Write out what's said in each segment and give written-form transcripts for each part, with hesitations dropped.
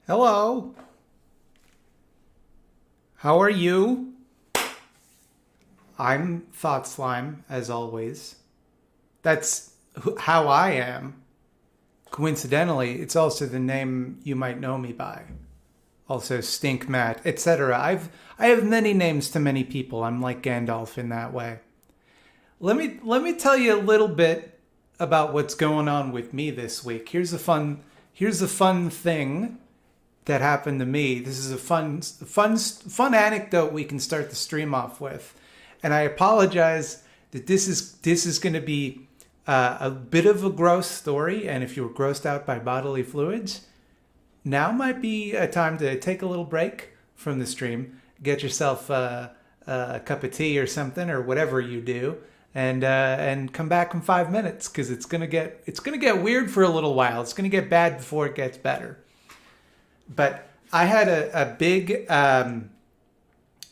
Hello. How are you? I'm Thought Slime, as always. That's how I am. Coincidentally, it's also the name you might know me by. Also Stink Matt, etc. I have many names to many people. I'm like Gandalf in that way. Let me tell you a little bit about what's going on with me this week. Here's a fun thing that happened to me. This is a fun anecdote we can start the stream off with. And I apologize that this is going to be a bit of a gross story. And if you were grossed out by bodily fluids, now might be a time to take a little break from the stream, get yourself a cup of tea or something or whatever you do, and come back in 5 minutes, because it's gonna get weird for a little while. It's gonna get bad before it gets better. But I had a big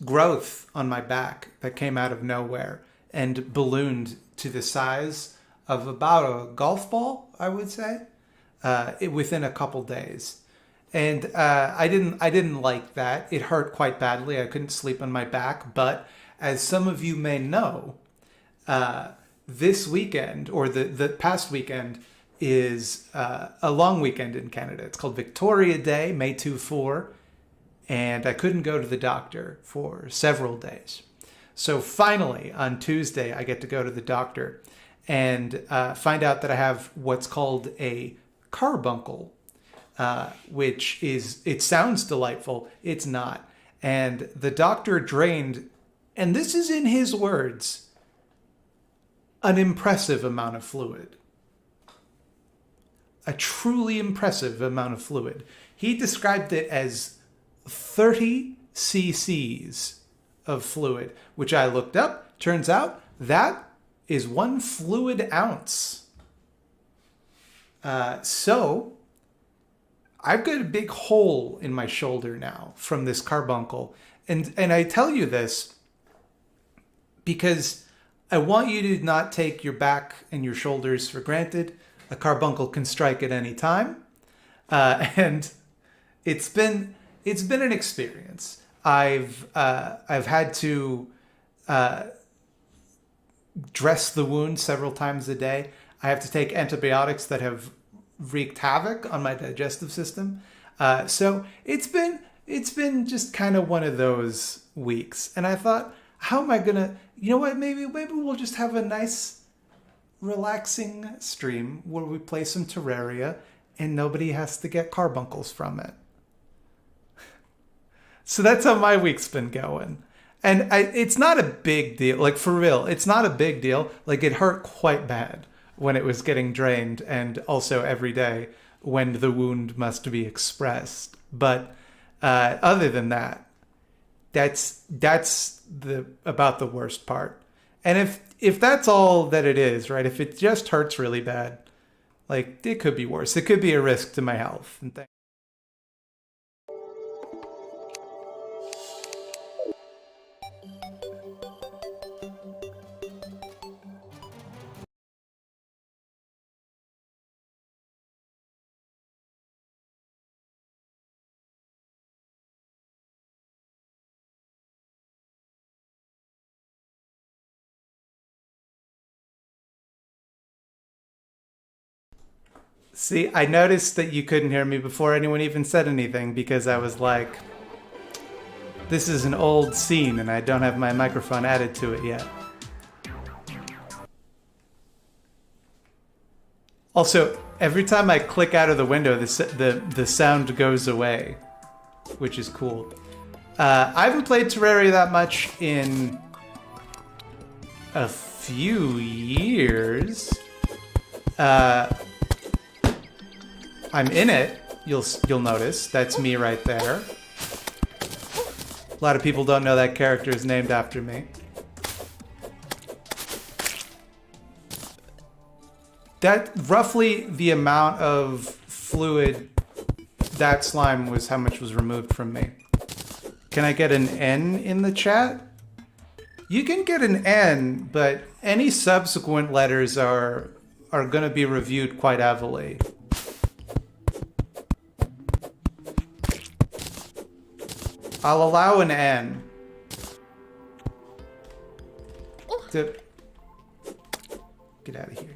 growth on my back that came out of nowhere and ballooned to the size of about a golf ball, I would say, within a couple days. And I didn't like that. It hurt quite badly. I couldn't sleep on my back. But as some of you may know, this weekend, or the past weekend, is a long weekend in Canada. It's called Victoria Day, May 2-4, and I couldn't go to the doctor for several days. So finally, on Tuesday, I get to go to the doctor and find out that I have what's called a carbuncle, which is, it sounds delightful. It's not. And the doctor drained, and this is in his words, an impressive amount of fluid. A truly impressive amount of fluid. He described it as 30 cc's of fluid, which I looked up. Turns out that is 1 fluid ounce. So I've got a big hole in my shoulder now from this carbuncle. And I tell you this because I want you to not take your back and your shoulders for granted. A carbuncle can strike at any time. And it's been an experience. I've had to dress the wound several times a day. I have to take antibiotics that have wreaked havoc on my digestive system. So it's been just kind of one of those weeks. And I thought, how am I gonna, you know what, maybe we'll just have a nice relaxing stream where we play some Terraria and nobody has to get carbuncles from it. So that's how my week's been going. And it's not a big deal. Like, for real, it's not a big deal. Like, it hurt quite bad when it was getting drained, and also every day when the wound must be expressed. But other than that, that's about the worst part. And if that's all that it is, right? If it just hurts really bad, like, it could be worse. It could be a risk to my health and things. See, I noticed that you couldn't hear me before anyone even said anything, because I was like, This is an old scene and I don't have my microphone added to it yet. Also, every time I click out of the window, the sound goes away, which is cool. I haven't played Terraria that much in a few years. I'm in it. You'll notice that's me right there. A lot of people don't know that character is named after me. That roughly the amount of fluid that slime was how much was removed from me. Can I get an N in the chat? You can get an N, but any subsequent letters are going to be reviewed quite heavily. I'll allow an N. Get out of here.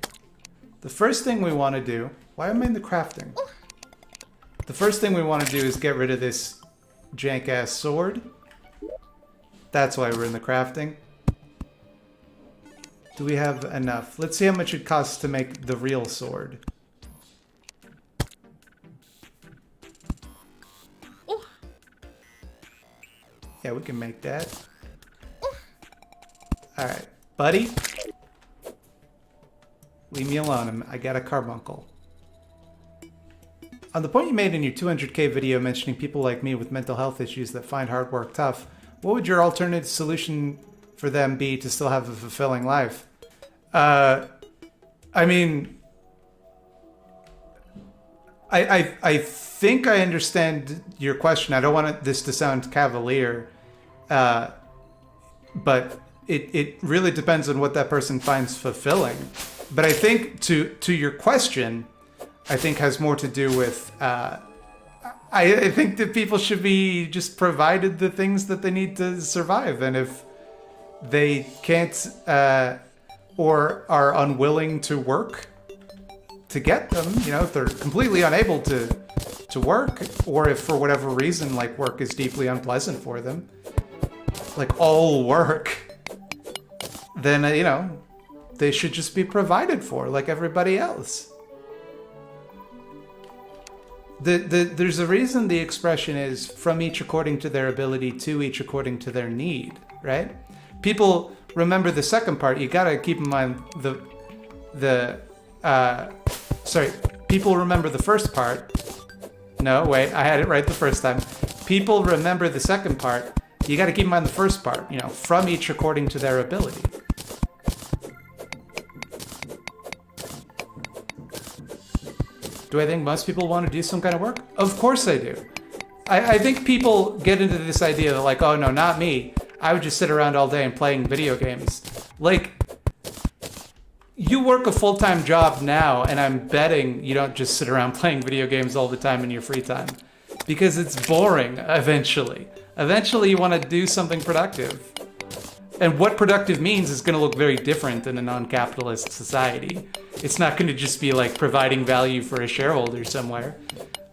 The first thing we want to do... Why am I in the crafting? The first thing we want to do is get rid of this jank-ass sword. That's why we're in the crafting. Do we have enough? Let's see how much it costs to make the real sword. Yeah, we can make that. Alright, buddy. Leave me alone. I got a carbuncle. On the point you made in your 200k video mentioning people like me with mental health issues that find hard work tough, what would your alternative solution for them be to still have a fulfilling life? I mean... I think I understand your question. I don't want this to sound cavalier. But it really depends on what that person finds fulfilling. But I think to your question, I think has more to do with I think that people should be just provided the things that they need to survive, and if they can't or are unwilling to work to get them, you know, if they're completely unable to work, or if for whatever reason like work is deeply unpleasant for them, like all work, then you know, they should just be provided for like everybody else. There's a reason the expression is from each according to their ability, to each according to their need, right? People remember the second part. You gotta keep in mind people remember the first part. No, wait, I had it right the first time. People remember the second part. You gotta keep in mind the first part, you know, from each according to their ability. Do I think most people want to do some kind of work? Of course I do. I think people get into this idea that like, oh no, not me. I would just sit around all day and playing video games. Like, you work a full-time job now, and I'm betting you don't just sit around playing video games all the time in your free time. Because it's boring, eventually. Eventually you want to do something productive. And what productive means is going to look very different in a non-capitalist society. It's not going to just be like providing value for a shareholder somewhere.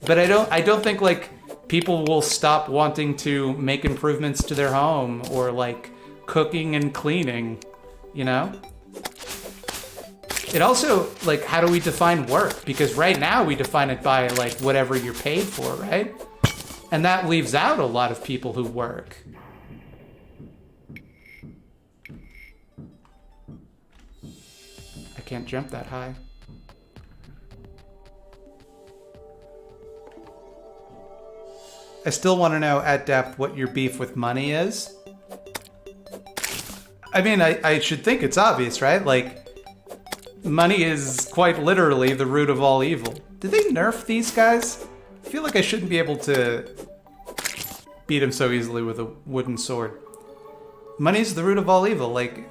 But I don't think like people will stop wanting to make improvements to their home or like cooking and cleaning, you know? It also, like, how do we define work? Because right now we define it by like whatever you're paid for, right? And that leaves out a lot of people who work. I can't jump that high. I still want to know at depth what your beef with money is. I mean, I should think it's obvious, right? Like, money is quite literally the root of all evil. Did they nerf these guys? I feel like I shouldn't be able to beat him so easily with a wooden sword. Money's the root of all evil. Like,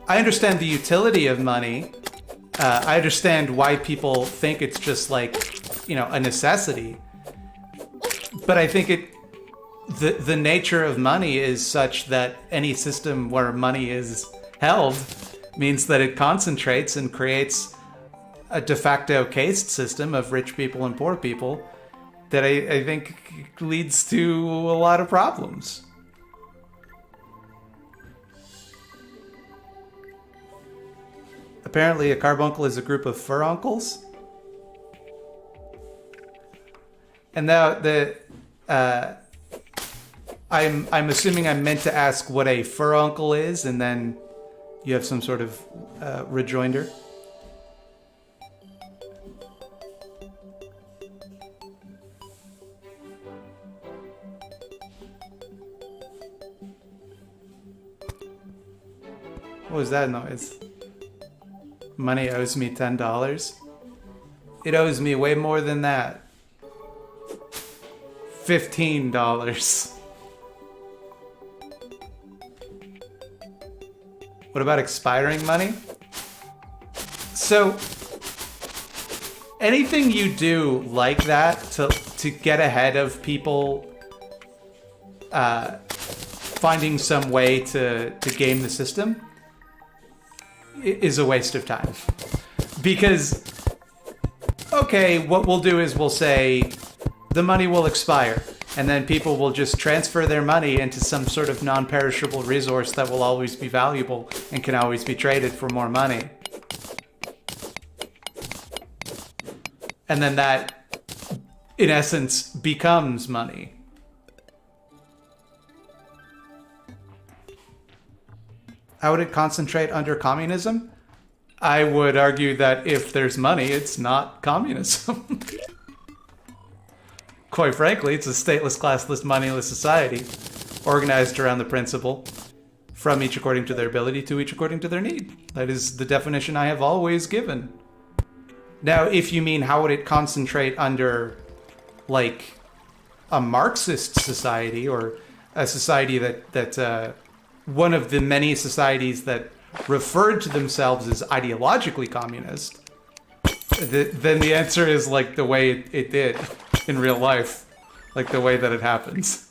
I understand the utility of money. I understand why people think it's just like, you know, a necessity. But I think the nature of money is such that any system where money is held means that it concentrates and creates a de facto caste system of rich people and poor people. that I think leads to a lot of problems. Apparently, a carbuncle is a group of furuncles. And now I'm assuming I'm meant to ask what a furuncle is, and then you have some sort of rejoinder. What was that noise? Money owes me $10. It owes me way more than that. $15. What about expiring money? So, anything you do like that to get ahead of people finding some way to game the system is a waste of time. Because, okay, what we'll do is we'll say the money will expire, and then people will just transfer their money into some sort of non-perishable resource that will always be valuable and can always be traded for more money. And then that, in essence, becomes money. How would it concentrate under communism? I would argue that if there's money, it's not communism. Quite frankly, it's a stateless, classless, moneyless society organized around the principle from each according to their ability to each according to their need. That is the definition I have always given. Now, if you mean how would it concentrate under, like, a Marxist society or a society that one of the many societies that referred to themselves as ideologically communist, then the answer is like the way it did in real life, like the way that it happens.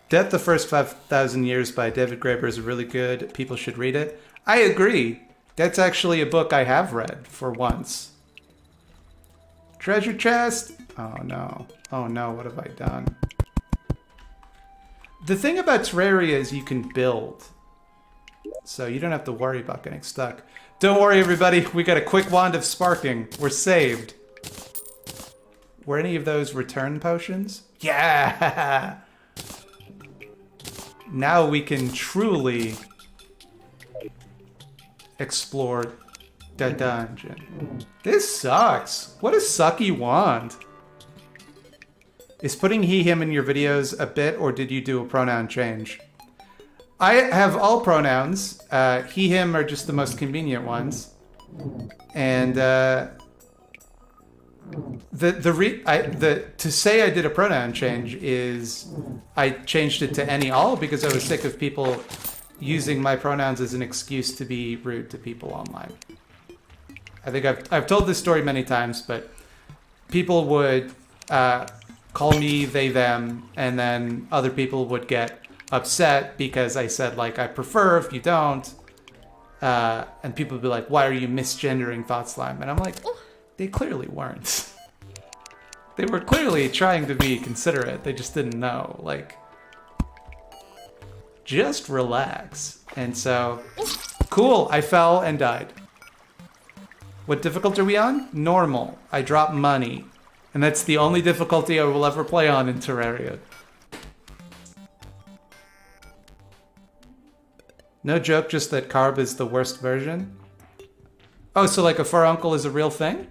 Death the First 5,000 Years by David Graeber is really good. People should read it. I agree. That's actually a book I have read for once. Treasure chest? Oh no. Oh no, what have I done? The thing about Terraria is you can build. So you don't have to worry about getting stuck. Don't worry, everybody. We got a quick wand of sparking. We're saved. Were any of those return potions? Yeah! Now we can truly explore the dungeon. This sucks. What a sucky wand. Is putting he, him in your videos a bit, or did you do a pronoun change? I have all pronouns. He, him are just the most convenient ones. And to say I did a pronoun change is I changed it to any, all, because I was sick of people using my pronouns as an excuse to be rude to people online. I think I've told this story many times, but people would call me they, them, and then other people would get upset because I said, like, I prefer if you don't. And people would be like, why are you misgendering Thought Slime? And I'm like, they clearly weren't. They were clearly trying to be considerate. They just didn't know. Like, just relax. And so, cool, I fell and died. What difficulty are we on? Normal. I dropped money. And that's the only difficulty I will ever play on in Terraria. No joke, just that carb is the worst version. Oh, so like a furuncle is a real thing?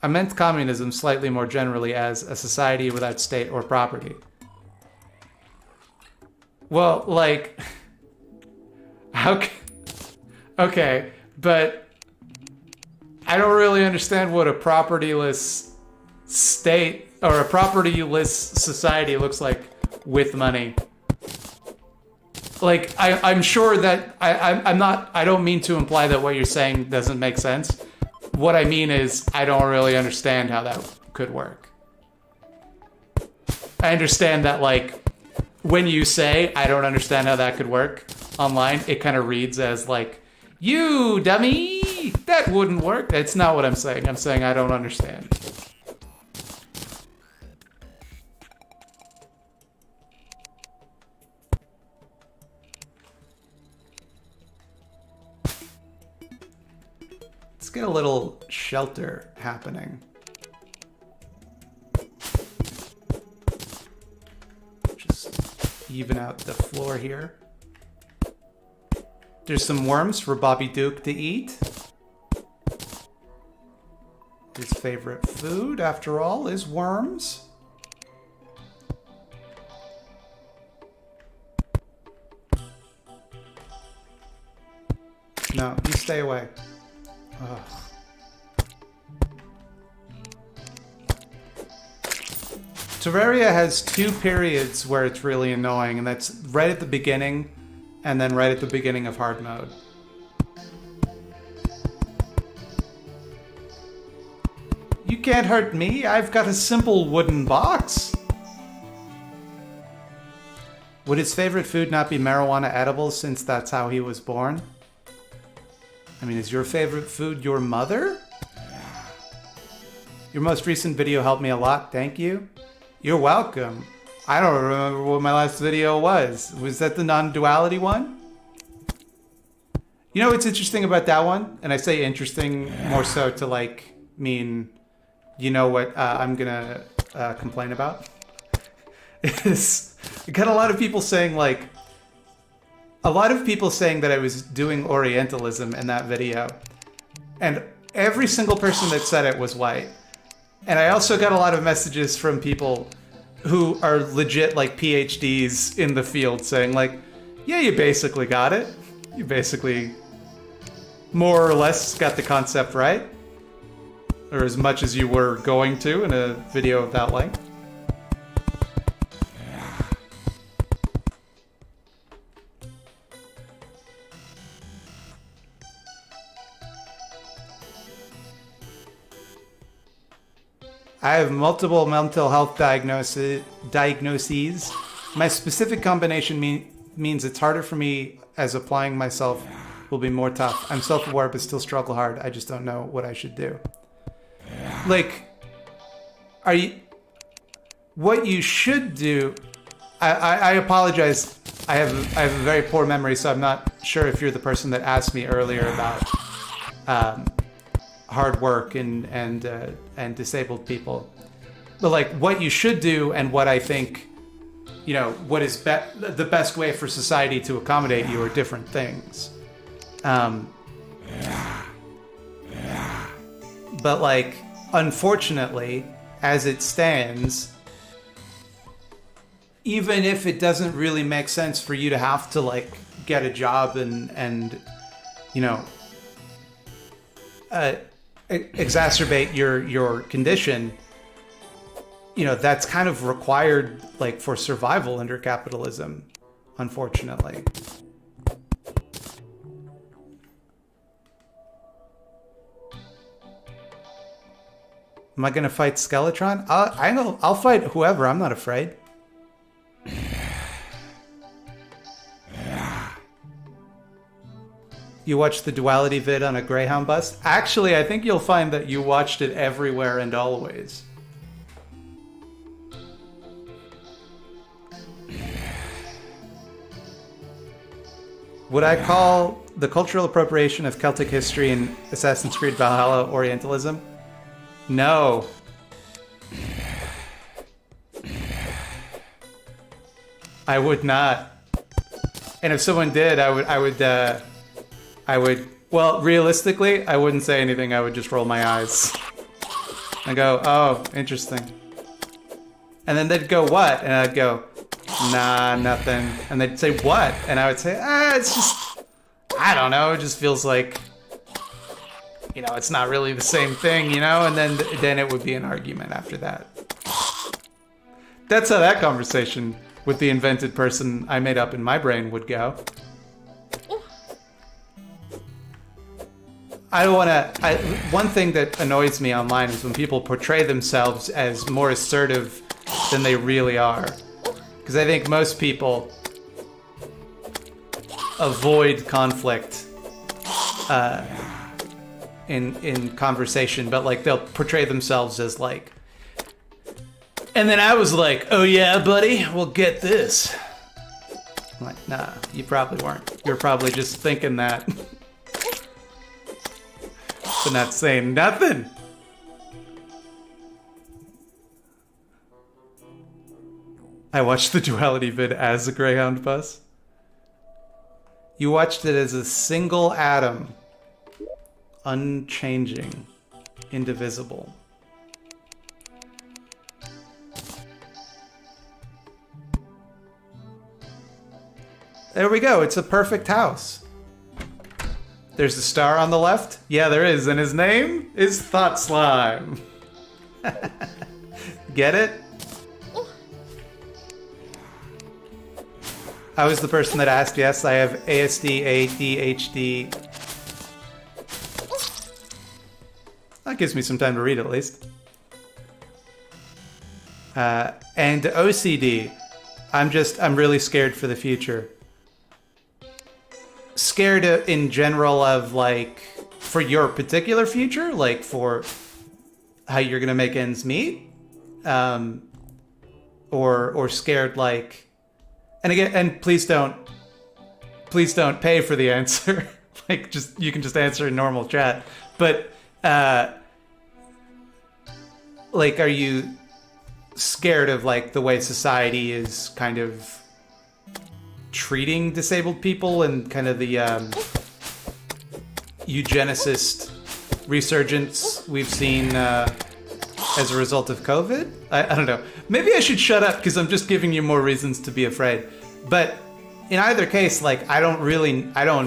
I meant communism slightly more generally as a society without state or property. Well, like... Okay, but... I don't really understand what a propertyless state or a propertyless society looks like with money. Like, I'm sure that I don't mean to imply that what you're saying doesn't make sense. What I mean is I don't really understand how that could work. I understand that, like, when you say I don't understand how that could work, online, it kind of reads as like, you dummy, that wouldn't work. That's not what I'm saying. I'm saying I don't understand. Let's get a little shelter happening. Just even out the floor here. There's some worms for Bobby Duke to eat. His favorite food, after all, is worms. No, you stay away. Ugh. Terraria has 2 periods where it's really annoying, and that's right at the beginning and then right at the beginning of hard mode. You can't hurt me, I've got a simple wooden box. Would his favorite food not be marijuana edibles since that's how he was born? I mean, is your favorite food your mother? Your most recent video helped me a lot, thank you. You're welcome. I don't remember what my last video was. Was that the non-duality one? You know what's interesting about that one? And I say interesting more so to like mean, you know what I'm gonna complain about? Is I got a lot of people saying like, that I was doing Orientalism in that video. And every single person that said it was white. And I also got a lot of messages from people who are legit like PhDs in the field saying like, yeah, you basically got it. You basically more or less got the concept right. Or as much as you were going to in a video of that length. I have multiple mental health diagnoses. My specific combination means it's harder for me as applying myself will be more tough. I'm self-aware but still struggle hard. I just don't know what I should do. Like, what you should do, I apologize. I have a very poor memory, so I'm not sure if you're the person that asked me earlier about hard work and disabled people. But like what you should do and what I think, you know, what is the best way for society to accommodate you are different things. But like, unfortunately, as it stands, even if it doesn't really make sense for you to have to like get a job and you know, exacerbate your condition, you know, that's kind of required like for survival under capitalism, unfortunately. Am I gonna fight Skeletron? I'll fight whoever. I'm not afraid. You watched the duality vid on a Greyhound bus? Actually, I think you'll find that you watched it everywhere and always. Would I call the cultural appropriation of Celtic history in Assassin's Creed Valhalla Orientalism? No. I would not. And if someone did, I would, well, realistically, I wouldn't say anything. I would just roll my eyes and go, oh, interesting. And then they'd go, what? And I'd go, nah, nothing. And they'd say, what? And I would say, it's just, I don't know. It just feels like, you know, it's not really the same thing, you know? And then it would be an argument after that. That's how that conversation with the invented person I made up in my brain would go. I don't want to... One thing that annoys me online is when people portray themselves as more assertive than they really are. Because I think most people... avoid conflict in conversation, but like they'll portray themselves as like. And then I was like, "Oh yeah, buddy, well get this." I'm like, nah, you probably weren't. You're probably just thinking that, but not saying nothing. I watched the duality vid as a Greyhound bus. You watched it as a single atom, unchanging, indivisible. There we go. It's a perfect house. There's a star on the left. Yeah, there is. And his name is Thought Slime. Get it? I was the person that asked. Yes, I have ASD, ADHD. That gives me some time to read at least. And OCD. I'm really scared for the future. Scared in general of like for your particular future, like for how you're gonna make ends meet, or scared like, and again, and please don't pay for the answer. Like just you can just answer in normal chat, but like are you scared of like the way society is kind of treating disabled people and kind of the eugenicist resurgence we've seen as a result of COVID? I don't know. Maybe I should shut up because I'm just giving you more reasons to be afraid. But in either case, like I don't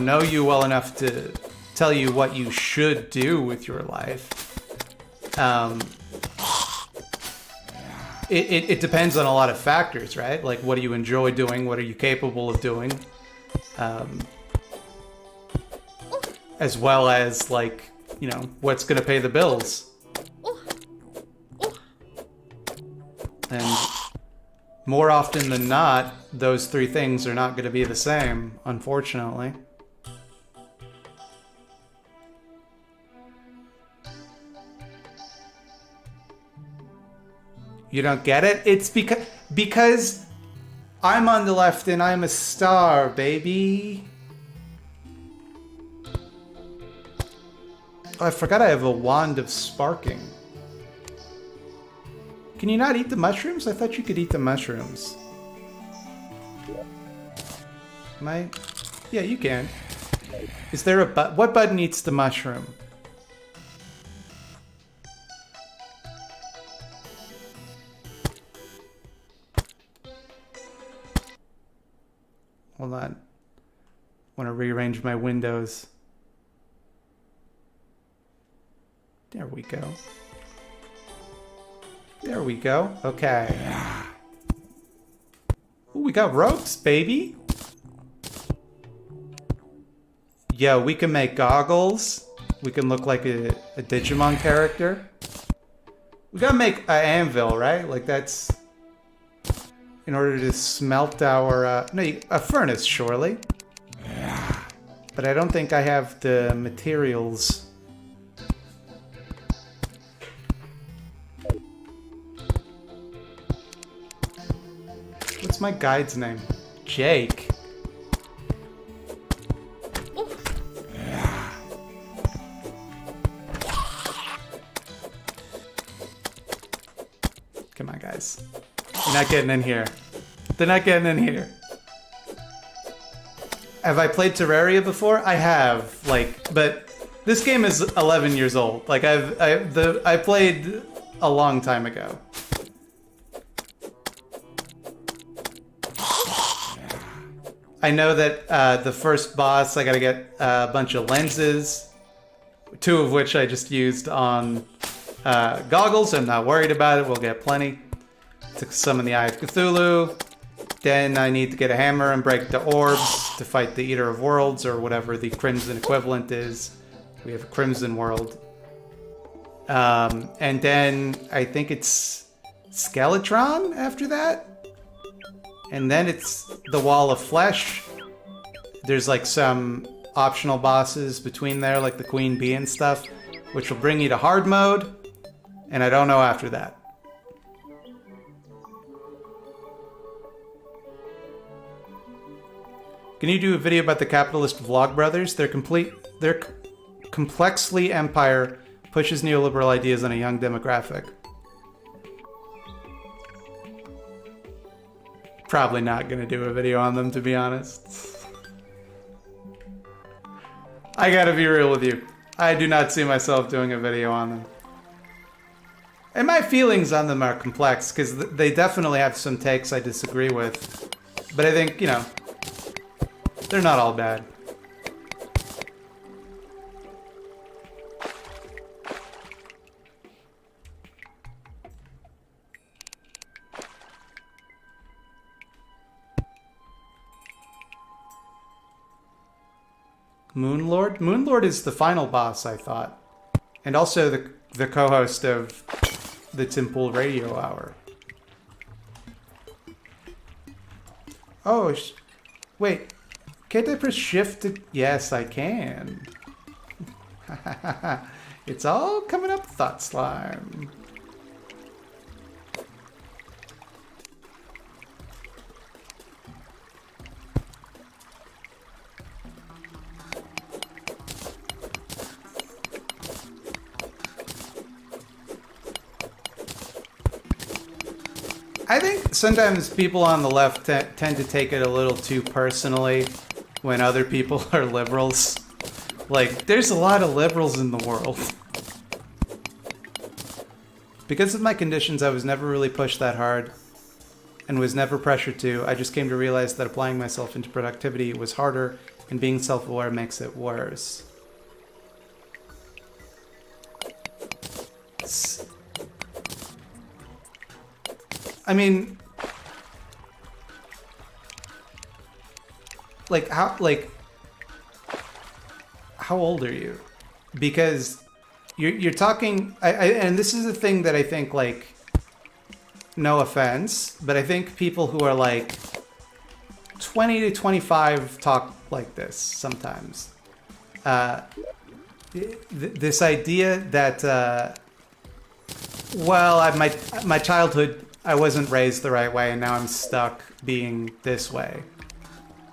know you well enough to tell you what you should do with your life. It depends on a lot of factors, right? Like, what do you enjoy doing? What are you capable of doing? As well as, like, you know, what's going to pay the bills? And more often than not, those three things are not going to be the same, unfortunately. You don't get it? It's because I'm on the left and I'm a star, baby. Oh, I forgot I have a wand of sparking. Can you not eat the mushrooms? I thought you could eat the mushrooms. Am I? Yeah, you can. Is there a button? What button eats the mushroom? Hold on. I want to rearrange my windows. There we go. There we go. Okay. Ooh, we got ropes, baby. Yo, we can make goggles. We can look like a Digimon character. We gotta make an anvil, right? Like that's... in order to smelt our... no, a furnace, surely. But I don't think I have the materials. What's my guide's name? Jake. Come on, guys. You're not getting in here. They're not getting in here. Have I played Terraria before? I have, like, but this game is 11 years old. Like I played a long time ago. I know that the first boss, I gotta get a bunch of lenses, 2 of which I just used on goggles. I'm not worried about it. We'll get plenty. To summon the Eye of Cthulhu. Then I need to get a hammer and break the orbs to fight the Eater of Worlds, or whatever the Crimson equivalent is. We have a Crimson World. And then I think it's Skeletron after that. And then it's the Wall of Flesh. there's like some optional bosses between there, like the Queen Bee and stuff, which will bring you to hard mode, and I don't know after that. Can you do a video about the capitalist vlogbrothers? Their complexly empire pushes neoliberal ideas on a young demographic. Probably not gonna do a video on them, to be honest. I gotta be real with you. I do not see myself doing a video on them. And my feelings on them are complex, because they definitely have some takes I disagree with. But I think, you know, they're not all bad. Moonlord? Moonlord is the final boss, I thought. And also the co-host of the Tim Pool Radio Hour. Oh, wait. Can't I press shift to... Yes, I can. It's all coming up, Thought Slime. I think sometimes people on the left tend to take it a little too personally when other people are liberals. Like, there's a lot of liberals in the world. Because of my conditions, I was never really pushed that hard and was never pressured to. I just came to realize that applying myself into productivity was harder, and being self-aware makes it worse. I mean, how old are you? Because you're talking, and this is the thing that I think, like, no offense, but I think people who are like 20 to 25 talk like this sometimes. This idea that, well, my childhood, I wasn't raised the right way, and now I'm stuck being this way.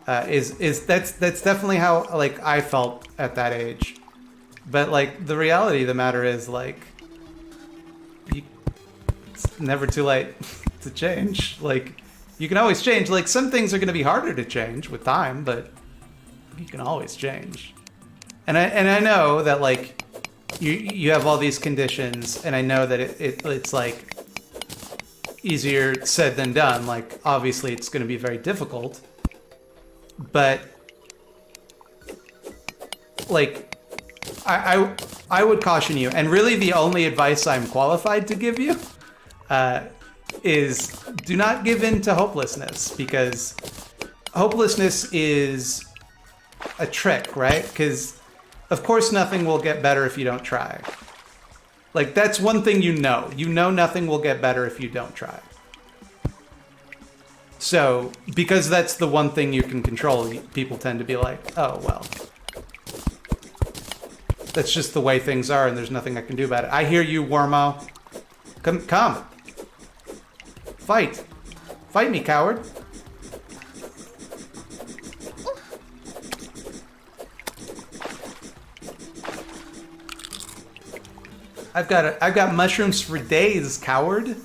That's definitely how, like, I felt at that age. But, like, the reality of the matter is, like, it's never too late to change. Like, you can always change. Like, some things are going to be harder to change with time, but you can always change. And I know that, like, you have all these conditions, and I know that it's like easier said than done. Like, obviously it's going to be very difficult, but like I would caution you, and really the only advice I'm qualified to give you is do not give in to hopelessness, because hopelessness is a trick, right? Because of course nothing will get better if you don't try. Like, that's one thing you know. You know nothing will get better if you don't try. So, because that's the one thing you can control, people tend to be like, oh, well, that's just the way things are and there's nothing I can do about it. I hear you, Wormo. Come. Fight. Fight me, coward. I've got mushrooms for days, coward.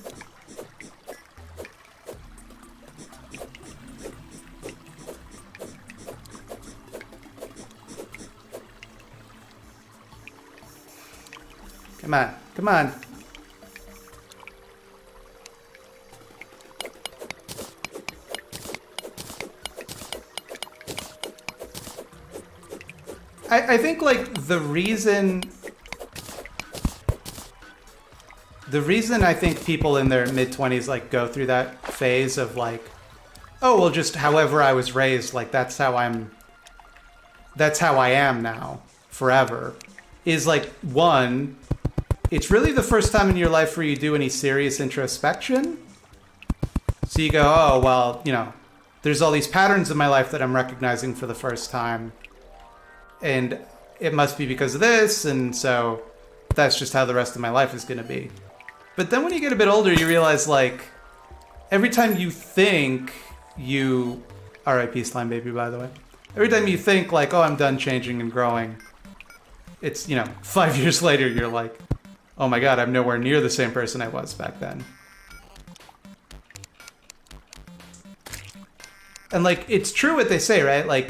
Come on, come on. I think, like, the reason I think people in their mid-20s, like, go through that phase of, like, oh, well, just however I was raised, like, that's how I am now, forever, is, like, one, it's really the first time in your life where you do any serious introspection. So you go, oh, well, you know, there's all these patterns in my life that I'm recognizing for the first time. And it must be because of this, and so that's just how the rest of my life is going to be. But then when you get a bit older, you realize, like, every time you think you... R.I.P. Slime Baby, by the way. Every time you think, like, oh, I'm done changing and growing, it's, 5 years later, you're like, oh my god, I'm nowhere near the same person I was back then. And, like, it's true what they say, right? Like,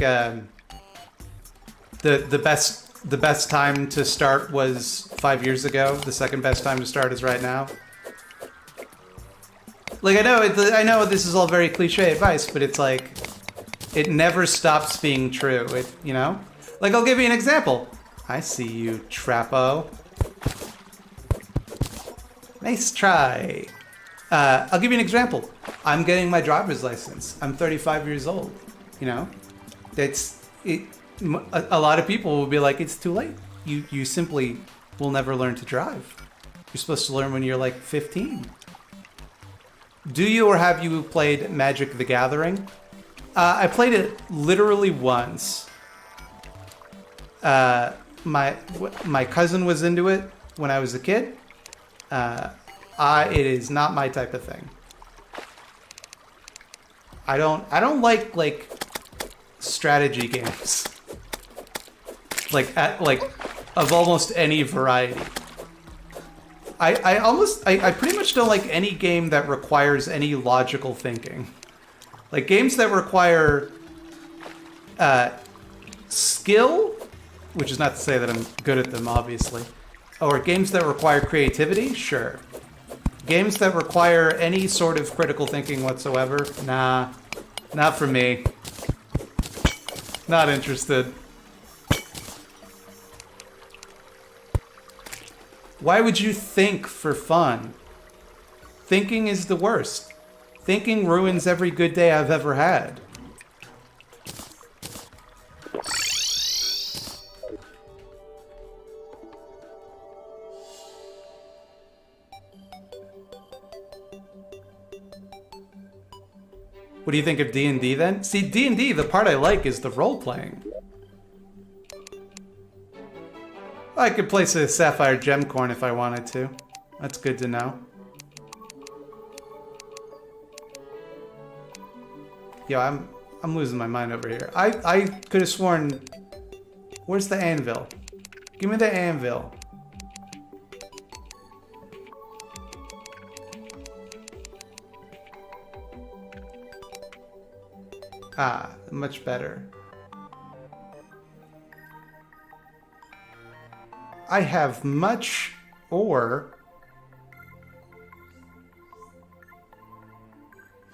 the best time to start was 5 years ago. The second best time to start is right now. Like, I know this is all very cliche advice, but it's like, it never stops being true. Like, I'll give you an example. I see you, Trappo. Nice try. I'll give you an example. I'm getting my driver's license. I'm 35 years old. A lot of people will be like, it's too late. You simply will never learn to drive. You're supposed to learn when you're like 15. Do you or have you played Magic the Gathering? I played it literally once. My cousin was into it when I was a kid. It is not my type of thing. I don't like strategy games. Like of almost any variety. I pretty much don't like any game that requires any logical thinking. Like games that require skill, which is not to say that I'm good at them, obviously. Or games that require creativity, sure. Games that require any sort of critical thinking whatsoever, nah, not for me. Not interested. Why would you think for fun? Thinking is the worst. Thinking ruins every good day I've ever had. What do you think of D&D then? See, D&D, the part I like is the role-playing. I could place a Sapphire Gemcorn if I wanted to. That's good to know. Yo, I'm losing my mind over here. I could have sworn... Where's the anvil? Give me the anvil. Ah, much better. I have much ore.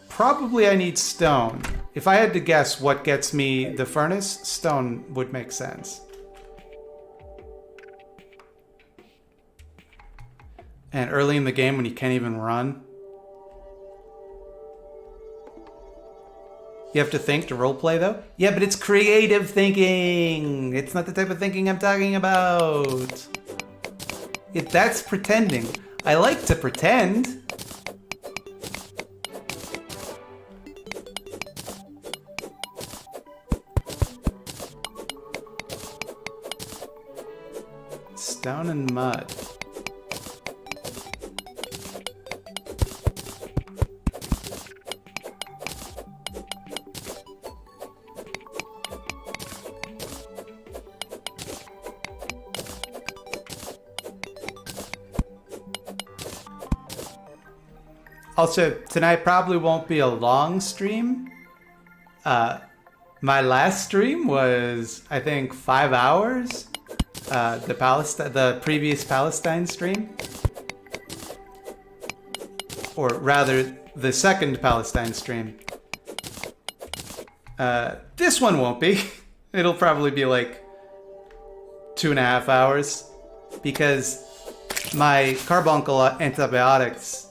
Probably I need stone. If I had to guess what gets me the furnace, stone would make sense. And early in the game when you can't even run. You have to think to roleplay, though? Yeah, but it's creative thinking. It's not the type of thinking I'm talking about. That's pretending. I like to pretend. Stone and mud. Also, tonight probably won't be a long stream. My last stream was, I think, 5 hours. The previous Palestine stream. Or rather, the second Palestine stream. This one won't be. It'll probably be like 2.5 hours. Because my carbuncle antibiotics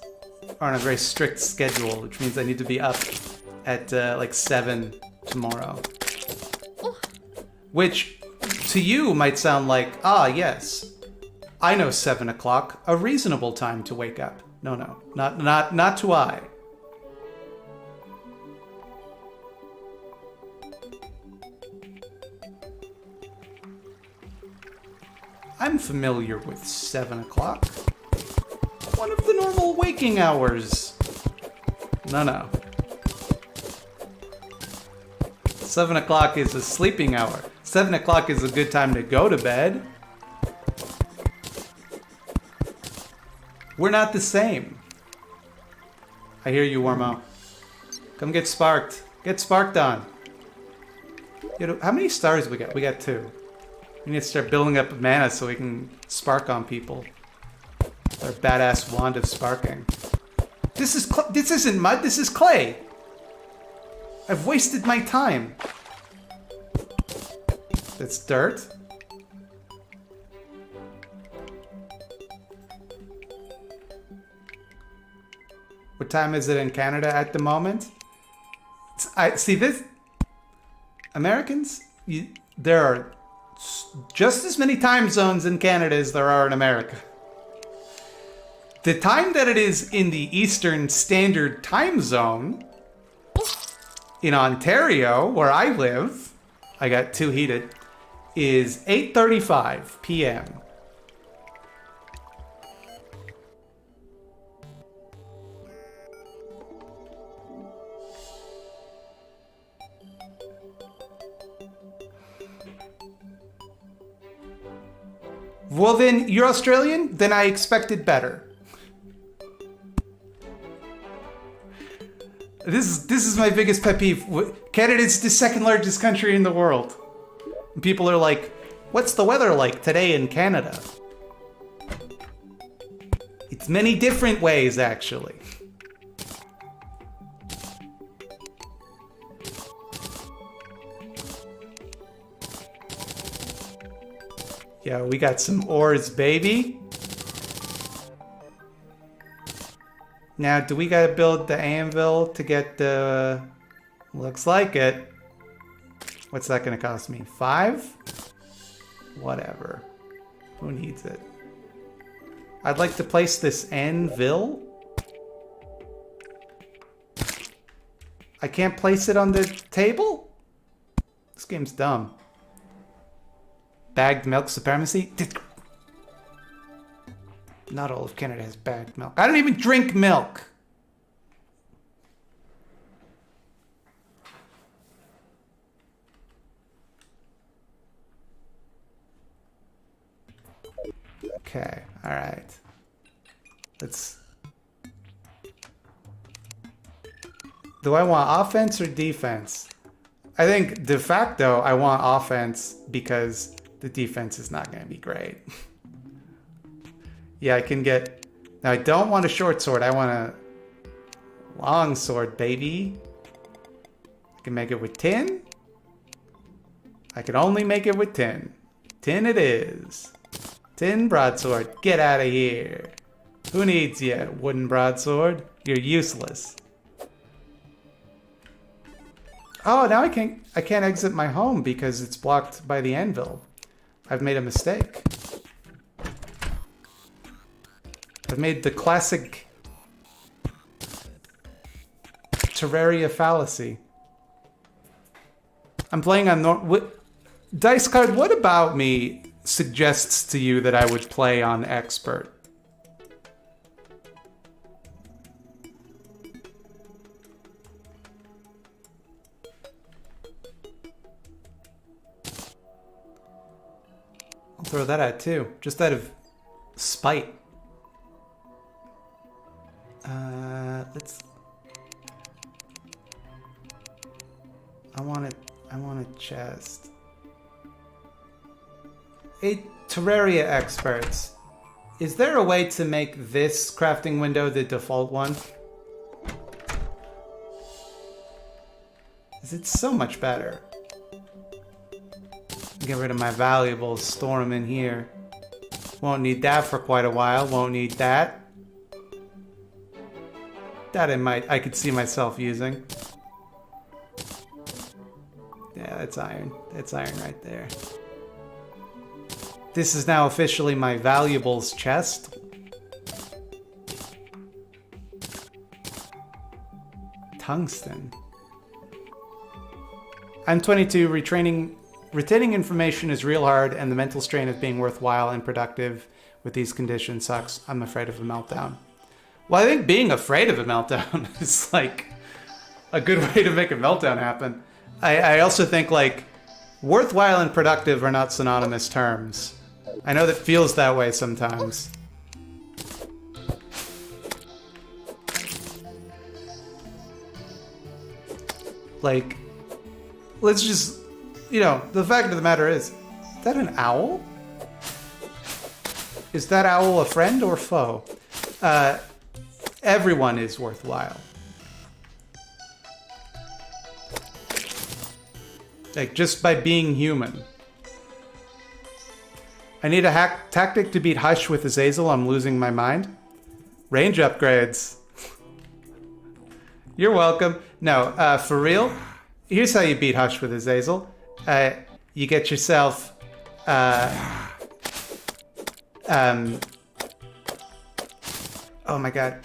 are on a very strict schedule, which means I need to be up at like 7 tomorrow. Which to you might sound like, ah, yes, I know 7 o'clock, a reasonable time to wake up. No, not to I. I'm familiar with 7 o'clock. One of the normal waking hours. No. 7 o'clock is a sleeping hour. 7 o'clock is a good time to go to bed. We're not the same. I hear you, Wormo. Come get sparked. Get sparked on. You know, how many stars we got? We got 2. We need to start building up mana so we can spark on people. Our badass wand of sparking. This isn't mud, this is clay. I've wasted my time. That's dirt. What time is it in Canada at the moment? I see this. Americans, there are just as many time zones in Canada as there are in America. The time that it is in the Eastern Standard Time Zone in Ontario, where I live, I got too heated, is 8:35 p.m. Well then, you're Australian? Then I expected better. This is my biggest pet peeve. Canada's the second largest country in the world. People are like, what's the weather like today in Canada? It's many different ways, actually. Yeah, we got some ores, baby. Now, do we gotta build the anvil to get the... Looks like it. What's that gonna cost me? 5? Whatever. Who needs it? I'd like to place this anvil. I can't place it on the table? This game's dumb. Bagged milk supremacy? Not all of Canada has bagged milk. I don't even drink milk. Okay, all right. Let's... Do I want offense or defense? I think de facto I want offense because the defense is not going to be great. Yeah, I can get... Now, I don't want a short sword. I want a long sword, baby. I can make it with tin. I can only make it with tin. Tin it is. Tin broadsword. Get out of here. Who needs you, wooden broadsword? You're useless. Oh, now I can't exit my home because it's blocked by the anvil. I've made a mistake. I've made the classic Terraria fallacy. I'm playing on Dice Card, what about me suggests to you that I would play on expert? I'll throw that out too, just out of spite. Let's... I want a chest. Hey, Terraria experts, is there a way to make this crafting window the default one? It's so much better. Get rid of my valuables, store them in here. Won't need that for quite a while, won't need that. That I could see myself using. Yeah, that's iron. That's iron right there. This is now officially my valuables chest. Tungsten. I'm 22, retraining Retaining information is real hard, and the mental strain of being worthwhile and productive with these conditions sucks. I'm afraid of a meltdown. Well, I think being afraid of a meltdown is like a good way to make a meltdown happen. I also think like worthwhile and productive are not synonymous terms. I know that feels that way sometimes. Like, let's just, you know, the fact of the matter is that an owl? Is that owl a friend or foe? Everyone is worthwhile. Like, just by being human. I need a tactic to beat Hush with Azazel. I'm losing my mind. Range upgrades. You're welcome. No, for real, here's how you beat Hush with Azazel. You get yourself... oh my god.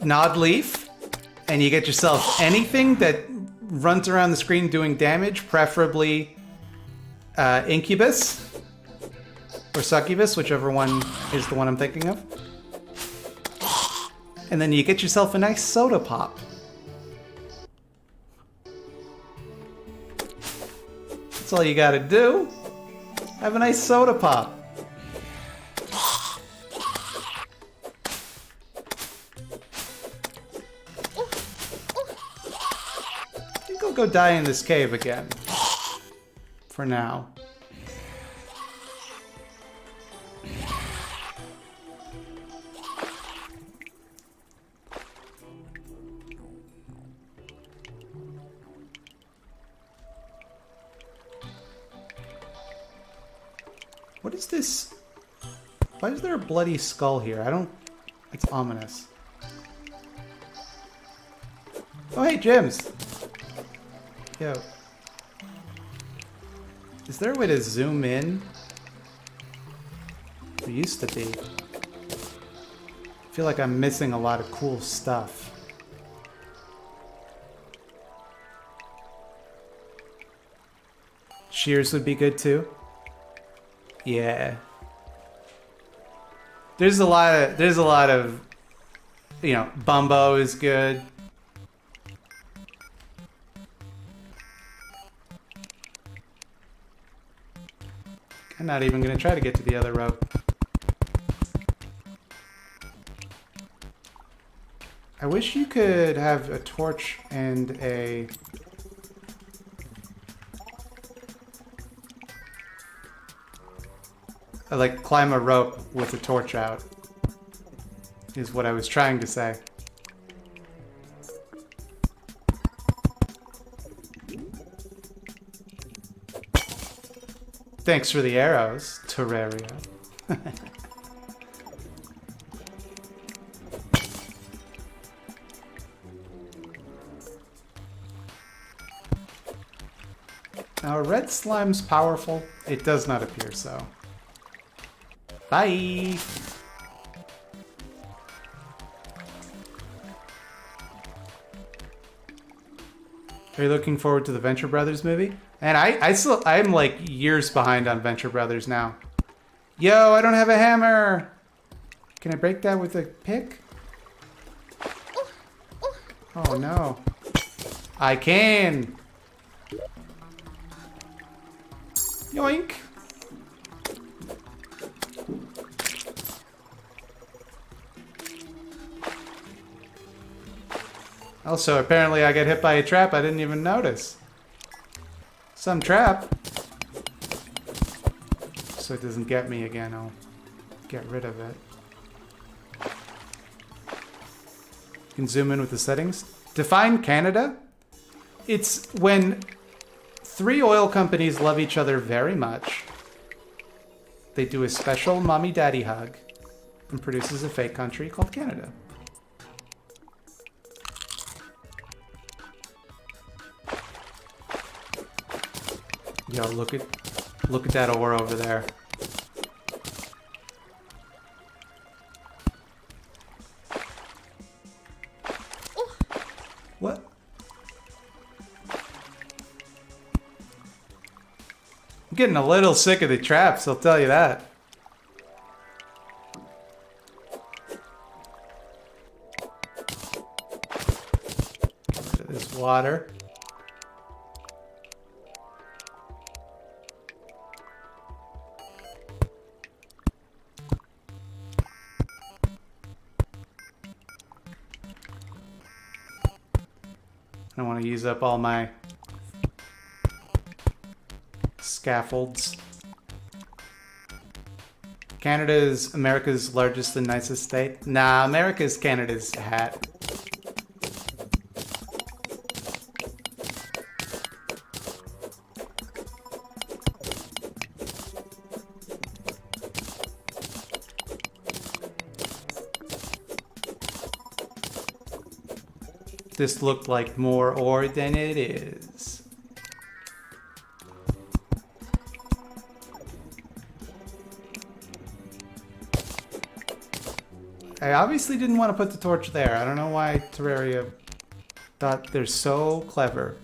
Nod Leaf. And you get yourself anything that runs around the screen doing damage, preferably Incubus. Or Succubus, whichever one is the one I'm thinking of. And then you get yourself a nice soda pop. That's all you gotta do. Have a nice soda pop. I think I'll go die in this cave again. For now. What is this? Why is there a bloody skull here? I don't... It's ominous. Oh, hey, Gems! Yo. Is there a way to zoom in? There used to be. I feel like I'm missing a lot of cool stuff. Shears would be good too. Yeah. There's a lot of, you know, Bumbo is good. I'm not even gonna try to get to the other rope. I wish you could have a torch and a... like climb a rope with a torch out, is what I was trying to say. Thanks for the arrows, Terraria. Now, are red slimes powerful? It does not appear so. Bye! Are you looking forward to the Venture Brothers movie? And I'm like years behind on Venture Brothers now. Yo, I don't have a hammer! Can I break that with a pick? Oh no. I can! Yoink! Also, apparently I get hit by a trap I didn't even notice. Some trap. So it doesn't get me again, I'll get rid of it. You can zoom in with the settings. Define Canada. It's when 3 oil companies love each other very much. They do a special mommy-daddy hug and produces a fake country called Canada. Yo, look at that ore over there. What? I'm getting a little sick of the traps, I'll tell you that. Get rid of this water. I don't want to use up all my scaffolds. Canada is America's largest and nicest state. Nah, America is Canada's hat. This looked like more ore than it is. I obviously didn't want to put the torch there. I don't know why Terraria thought they're so clever.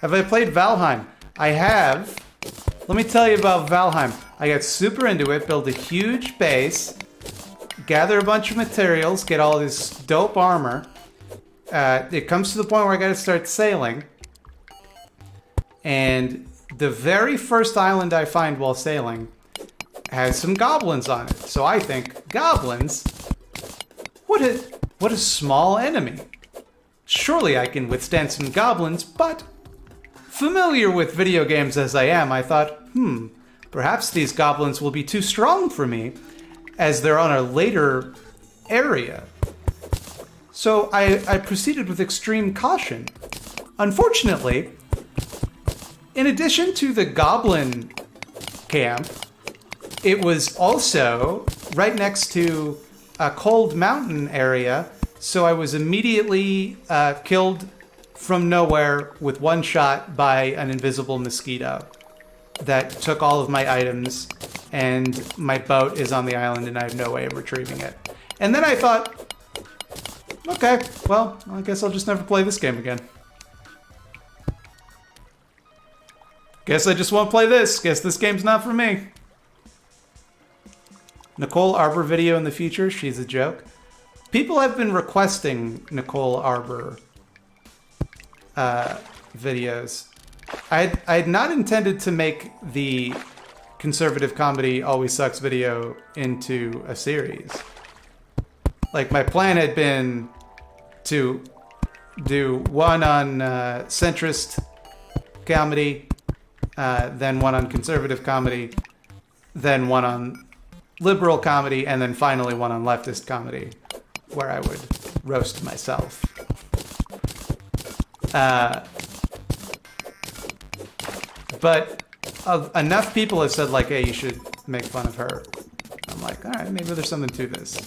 Have I played Valheim? I have. Let me tell you about Valheim. I got super into it, built a huge base, gather a bunch of materials, get all this dope armor. It comes to the point where I gotta start sailing. And the very first island I find while sailing has some goblins on it. So I think, goblins? What a small enemy. Surely I can withstand some goblins, but familiar with video games as I am, I thought, perhaps these goblins will be too strong for me, as they're on a later area. So I proceeded with extreme caution. Unfortunately, in addition to the goblin camp, it was also right next to a cold mountain area, so I was immediately killed from nowhere with one shot by an invisible mosquito that took all of my items, and my boat is on the island and I have no way of retrieving it. And then I thought, okay, well, I guess I'll just never play this game again. Guess I just won't play this. Guess this game's not for me. Nicole Arbor video in the future. She's a joke. People have been requesting Nicole Arbor videos. I had not intended to make the conservative comedy Always Sucks video into a series. Like, my plan had been to do one on centrist comedy, then one on conservative comedy, then one on liberal comedy, and then finally one on leftist comedy, where I would roast myself. But enough people have said, like, hey, you should make fun of her. I'm like, all right, maybe there's something to this.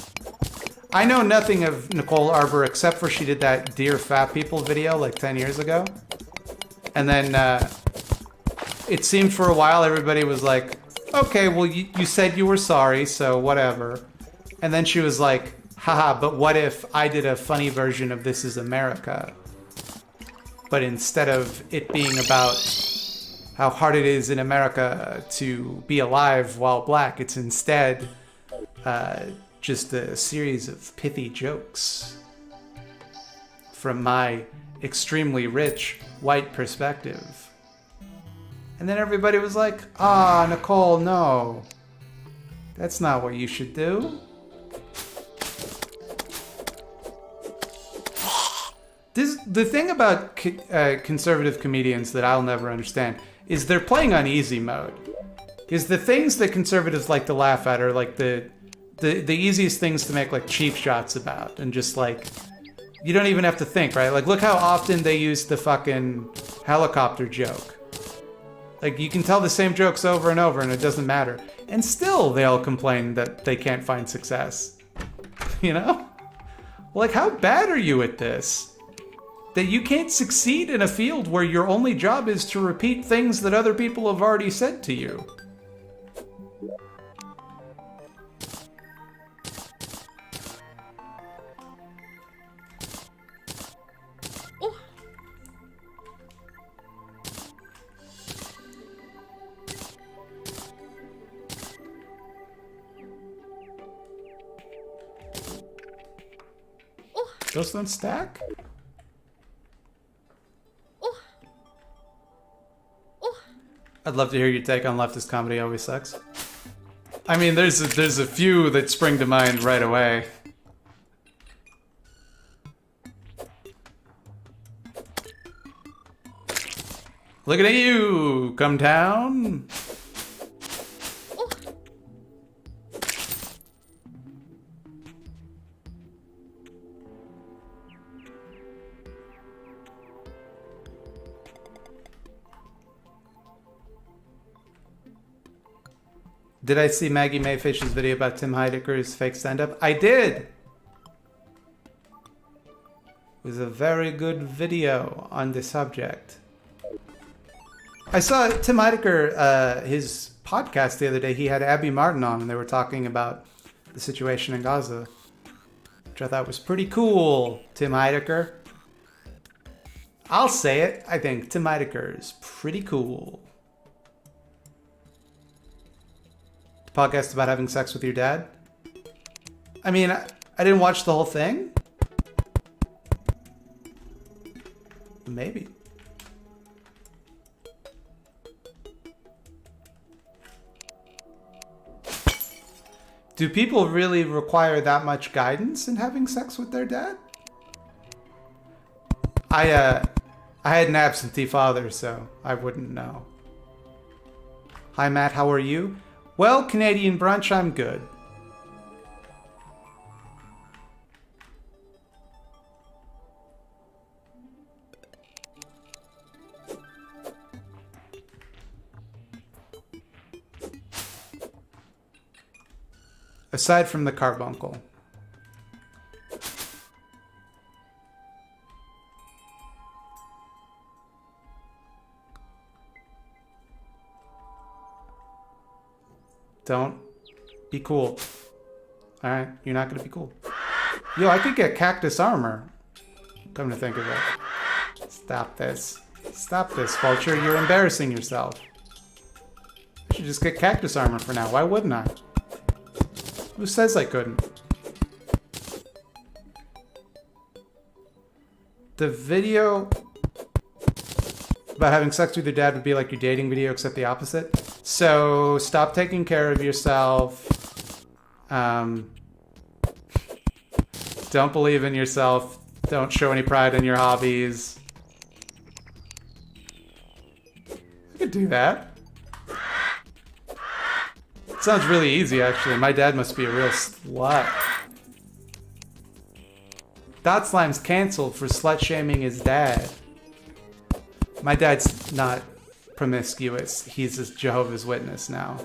I know nothing of Nicole Arbor except for she did that Dear Fat People video like 10 years ago. And then it seemed for a while everybody was like, okay, well, you said you were sorry, so whatever. And then she was like, haha, but what if I did a funny version of This Is America? But instead of it being about how hard it is in America to be alive while black, it's instead just a series of pithy jokes from my extremely rich white perspective. And then everybody was like, ah, Nicole, no. That's not what you should do. The thing about conservative comedians that I'll never understand is they're playing on easy mode. Is the things that conservatives like to laugh at are like the easiest things to make like cheap shots about, and just like, you don't even have to think, right? Like, look how often they use the fucking helicopter joke. Like, you can tell the same jokes over and over and it doesn't matter. And still they all complain that they can't find success. You know? Like, how bad are you at this? That you can't succeed in a field where your only job is to repeat things that other people have already said to you. Those don't stack? I'd love to hear your take on leftist comedy always sucks. I mean, there's a few that spring to mind right away. Looking at you, come town. Did I see Maggie Mayfish's video about Tim Heidecker's fake stand-up? I did! It was a very good video on the subject. I saw Tim Heidecker, his podcast the other day, he had Abby Martin on, and they were talking about the situation in Gaza, which I thought was pretty cool, Tim Heidecker. I'll say it, I think Tim Heidecker is pretty cool. Podcast about having sex with your dad? I mean, I didn't watch the whole thing. Maybe. Do people really require that much guidance in having sex with their dad? I had an absentee father, so I wouldn't know. Hi, Matt, how are you? Well, Canadian brunch, I'm good. Aside from the carbuncle. Don't be cool. Alright, you're not gonna be cool. Yo, I could get cactus armor. Come to think of it. Stop this. Stop this, Vulture. You're embarrassing yourself. I should just get cactus armor for now. Why wouldn't I? Who says I couldn't? The video about having sex with your dad would be like your dating video, except the opposite. So stop taking care of yourself. Don't believe in yourself. Don't show any pride in your hobbies. I could do that. Sounds really easy, actually. My dad must be a real slut. Dot Slime's canceled for slut-shaming his dad. My dad's not promiscuous. He's a Jehovah's Witness now.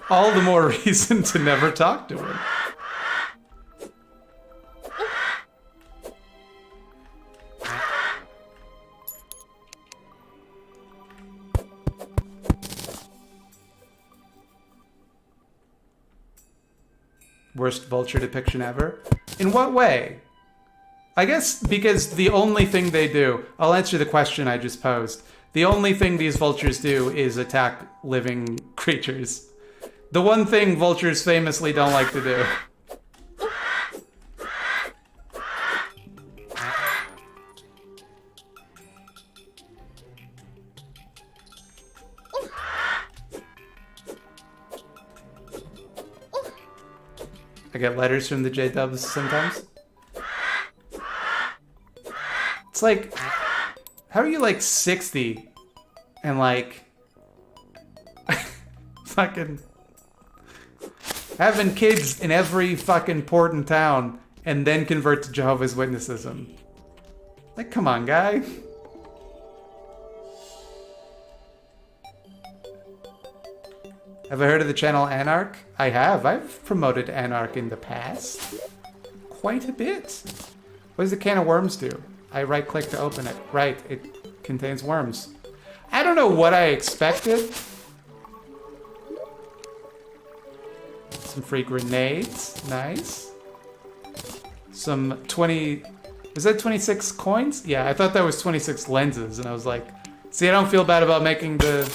All the more reason to never talk to him. Worst Vulture depiction ever? In what way? I guess because the only thing they do... I'll answer the question I just posed. The only thing these vultures do is attack living creatures. The one thing vultures famously don't like to do. I get letters from the J-Dubs sometimes. It's like, how are you like 60 and like fucking having kids in every fucking port in town and then convert to Jehovah's Witnessism? Like, come on, guy. Have I heard of the channel Anarch? I have. I've promoted Anarch in the past. Quite a bit. What does the can of worms do? I right-click to open it. Right, it contains worms. I don't know what I expected. Some free grenades. Nice. Some 20... Is that 26 coins? Yeah, I thought that was 26 lenses, and I was like... See, I don't feel bad about making the...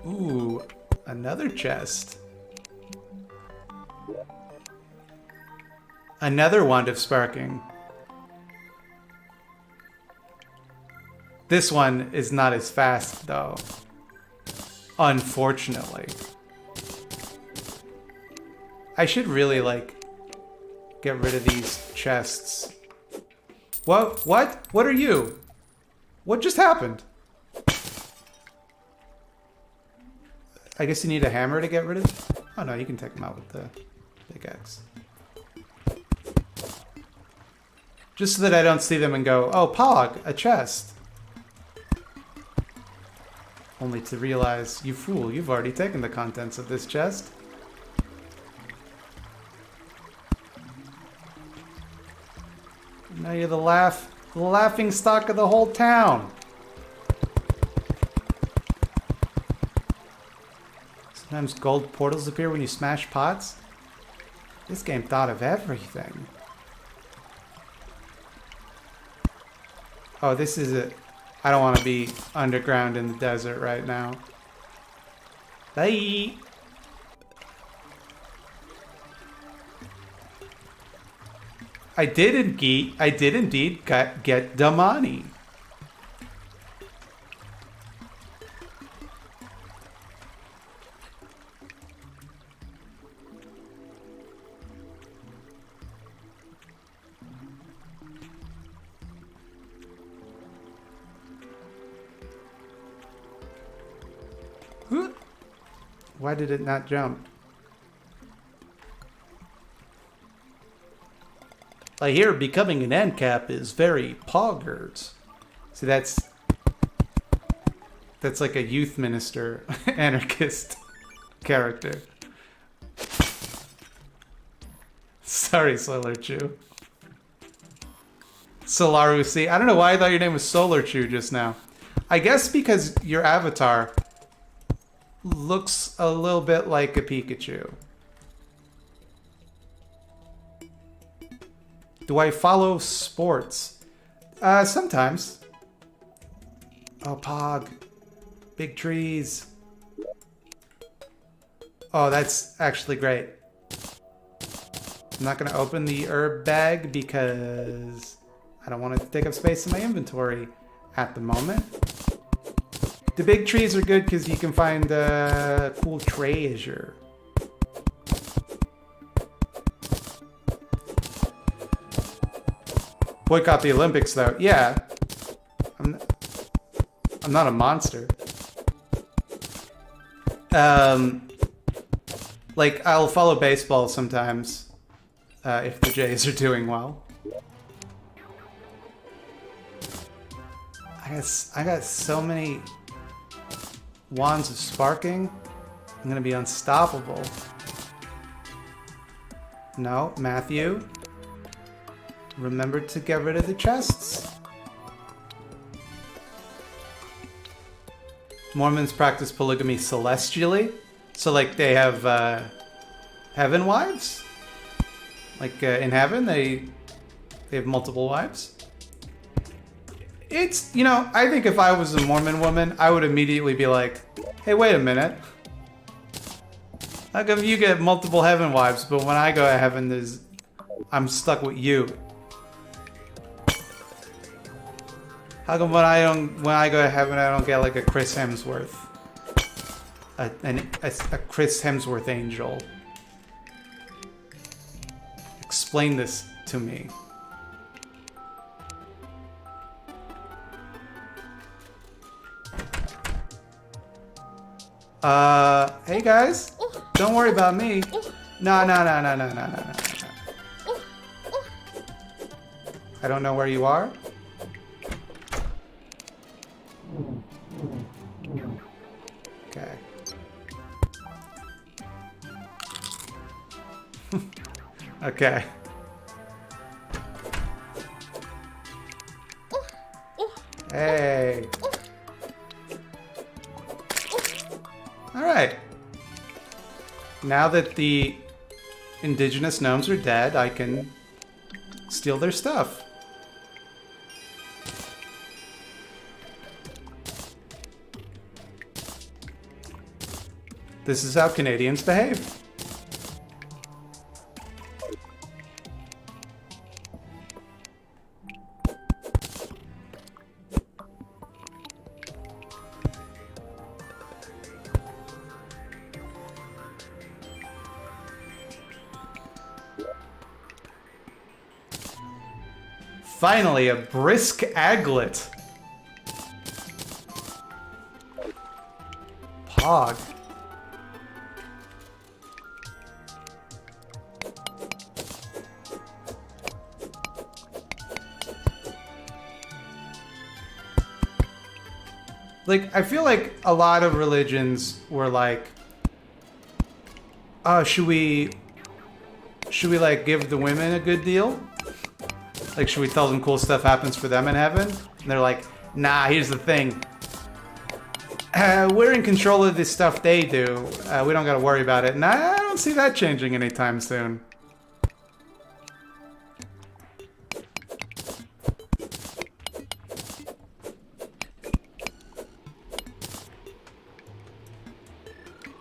Ooh, another chest. Another wand of sparking. This one is not as fast, though. Unfortunately. I should really, like, get rid of these chests. What? What? What are you? What just happened? I guess you need a hammer to get rid of... Oh no, you can take them out with the pickaxe. Just so that I don't see them and go, oh, Pog, a chest. Only to realize, you fool, you've already taken the contents of this chest. Now you're the laughing stock of the whole town. Sometimes gold portals appear when you smash pots. This game thought of everything. Oh, this is it. I don't want to be underground in the desert right now. Bye. I did indeed get the money. Why did it not jump? I hear becoming an ANCAP is very poggers. See, that's like a youth minister, anarchist character. Sorry, Solar Chew. Solarusi. I don't know why I thought your name was Solar Chew just now. I guess because your avatar looks a little bit like a Pikachu. Do I follow sports? Sometimes. Oh, Pog. Big trees. Oh, that's actually great. I'm not going to open the herb bag because I don't want it to take up space in my inventory at the moment. The big trees are good because you can find cool treasure. Boycott the Olympics, though. Yeah. I'm not a monster. Like, I'll follow baseball sometimes if the Jays are doing well. I got so many wands of sparking. I'm gonna be unstoppable. No, Matthew. Remember to get rid of the chests. Mormons practice polygamy celestially. So, like, they have heaven wives. Like, in heaven, they have multiple wives. It's, you know, I think if I was a Mormon woman, I would immediately be like, hey, wait a minute. How come you get multiple heaven wives, but when I go to heaven, I'm stuck with you? How come when I go to heaven, I don't get like a Chris Hemsworth, a Chris Hemsworth angel? Explain this to me. Hey guys, don't worry about me. No. I don't know where you are. Okay. Okay. Hey. All right. Now that the indigenous gnomes are dead, I can steal their stuff. This is how Canadians behave. Finally, a brisk aglet. Pog. Like, I feel like a lot of religions were like, oh, should we like give the women a good deal? Like, should we tell them cool stuff happens for them in heaven? And they're like, nah, here's the thing. We're in control of this stuff they do. We don't gotta worry about it. And I don't see that changing anytime soon.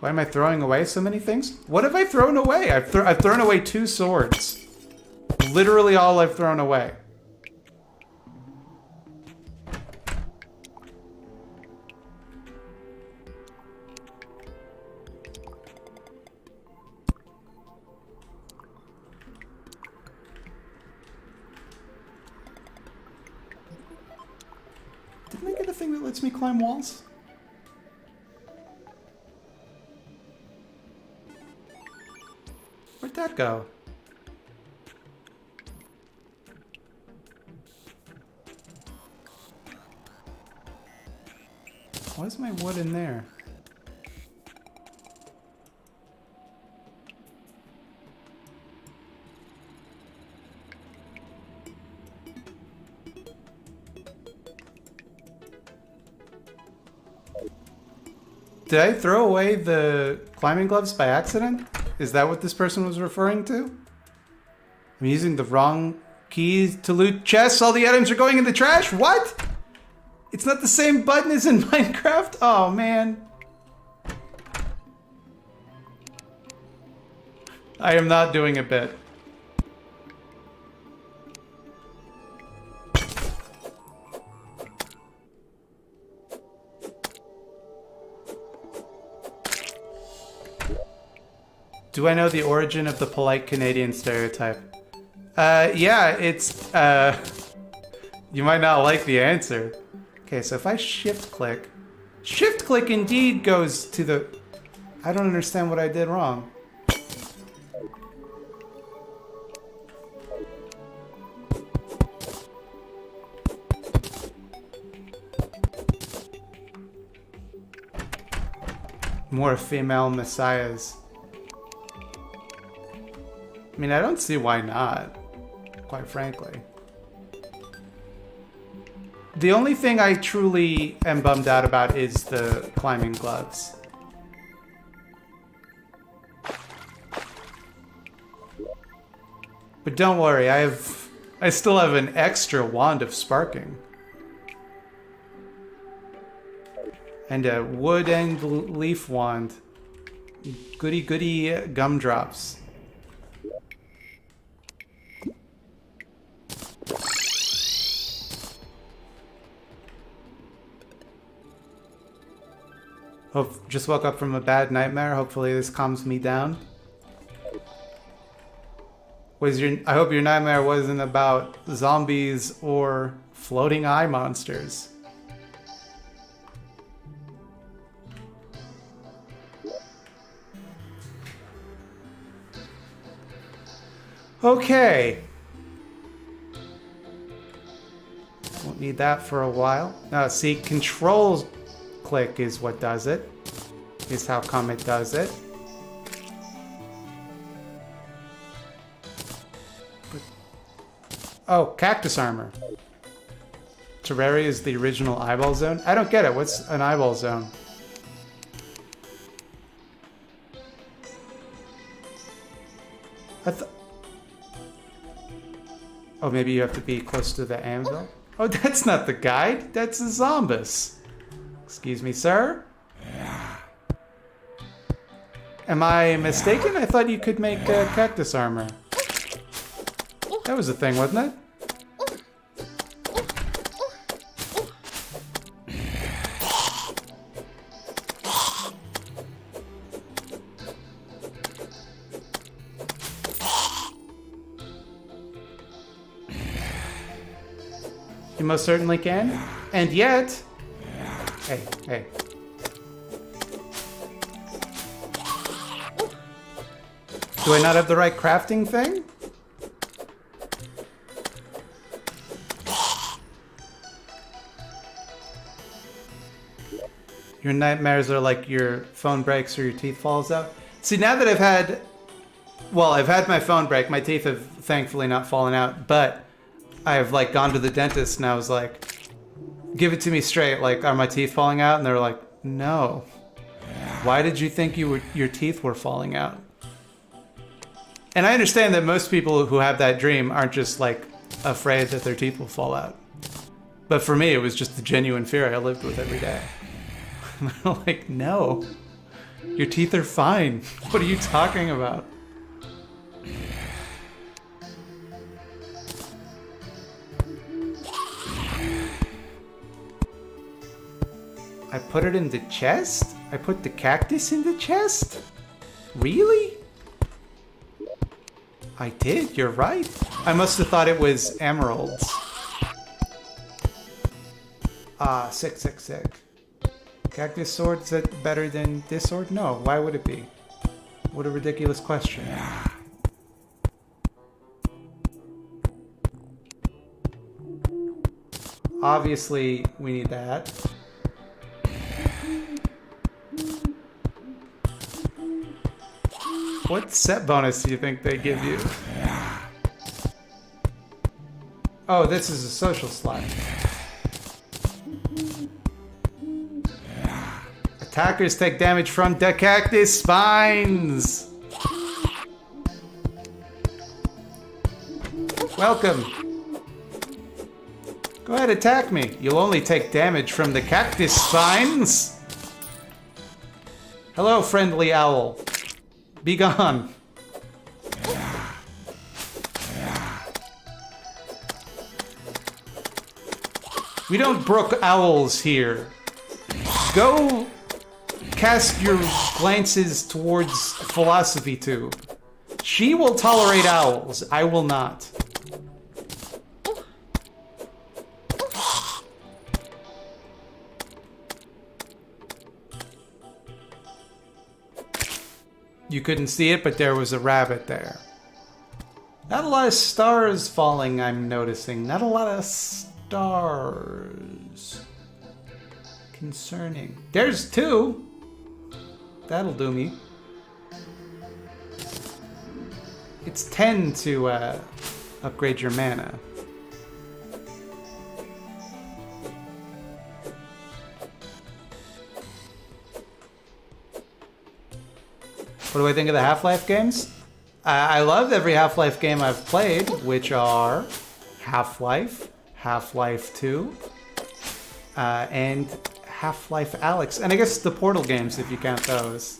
Why am I throwing away so many things? What have I thrown away? I've thrown away 2 swords. Literally all I've thrown away. Didn't I get a thing that lets me climb walls? Where'd that go? Why is my wood in there? Did I throw away the climbing gloves by accident? Is that what this person was referring to? I'm using the wrong keys to loot chests. All the items are going in the trash? What? It's not the same button as in Minecraft? Oh, man. I am not doing a bit. Do I know the origin of the polite Canadian stereotype? Yeah, it's, you might not like the answer. Okay, so if I shift click indeed goes to the... I don't understand what I did wrong. More female messiahs. I mean, I don't see why not, quite frankly. The only thing I truly am bummed out about is the climbing gloves. But don't worry, I still have an extra wand of sparking. And a wood and leaf wand. Goody goody gumdrops. Just woke up from a bad nightmare. Hopefully this calms me down. I hope your nightmare wasn't about zombies or floating eye monsters. Okay. Won't need that for a while. Now, see, control click is what does it. Is how come it does it. Oh, cactus armor. Terraria is the original eyeball zone? I don't get it. What's an eyeball zone? Oh, maybe you have to be close to the anvil? Oh, that's not the guide. That's a zombus. Excuse me, sir? Am I mistaken? I thought you could make cactus armor. That was a thing, wasn't it? You most certainly can. And yet... Hey, hey. Do I not have the right crafting thing? Your nightmares are like your phone breaks or your teeth falls out. See, now that I've had my phone break, my teeth have thankfully not fallen out, but I've like gone to the dentist and I was like, give it to me straight, like, are my teeth falling out? And they're like, no. Why did you think your teeth were falling out? And I understand that most people who have that dream aren't just like afraid that their teeth will fall out. But for me, it was just the genuine fear I lived with every day. I'm like, no, your teeth are fine. What are you talking about? I put it in the chest? I put the cactus in the chest? Really? I did, you're right. I must have thought it was emeralds. Ah, sick. Cactus sword, is that better than this sword? No, why would it be? What a ridiculous question. Obviously, we need that. What set bonus do you think they give you? Oh, this is a social slide. Attackers take damage from the cactus spines. Welcome. Go ahead, attack me. You'll only take damage from the cactus spines. Hello, friendly owl. Be gone. We don't brook owls here. Go cast your glances towards Philosophy Tube. She will tolerate owls. I will not. You couldn't see it, but there was a rabbit there. Not a lot of stars falling, I'm noticing. Not a lot of stars. Concerning. There's 2. That'll do me. It's 10 to upgrade your mana. What do I think of the Half-Life games? I love every Half-Life game I've played, which are Half-Life, Half-Life 2, and Half-Life Alyx. And I guess the Portal games, if you count those.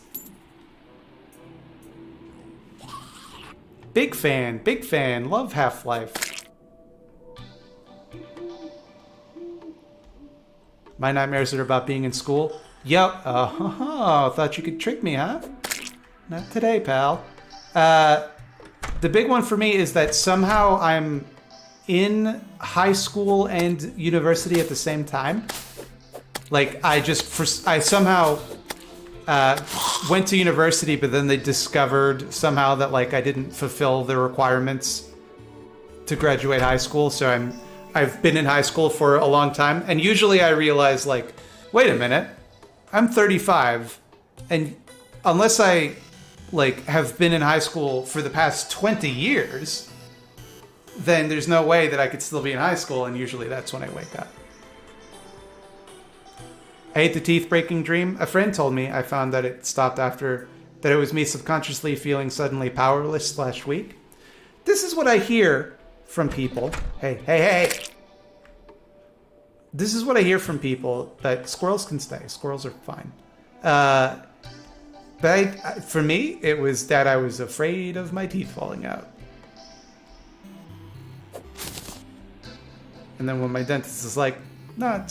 Big fan, love Half-Life. My nightmares are about being in school. Yup, thought you could trick me, huh? Not today, pal. The big one for me is that somehow I'm in high school and university at the same time. Like, I somehow went to university, but then they discovered somehow that, like, I didn't fulfill the requirements to graduate high school. So I've been in high school for a long time. And usually I realize, like, wait a minute, I'm 35. And unless I, like, have been in high school for the past 20 years, then there's no way that I could still be in high school. And usually that's when I wake up. I hate the teeth breaking dream. A friend told me I found that it stopped after that. It was me subconsciously feeling suddenly powerless / weak. This is what I hear from people. Hey. This is what I hear from people, that squirrels can stay. Squirrels are fine. But for me, it was that I was afraid of my teeth falling out. And then when my dentist is like, no.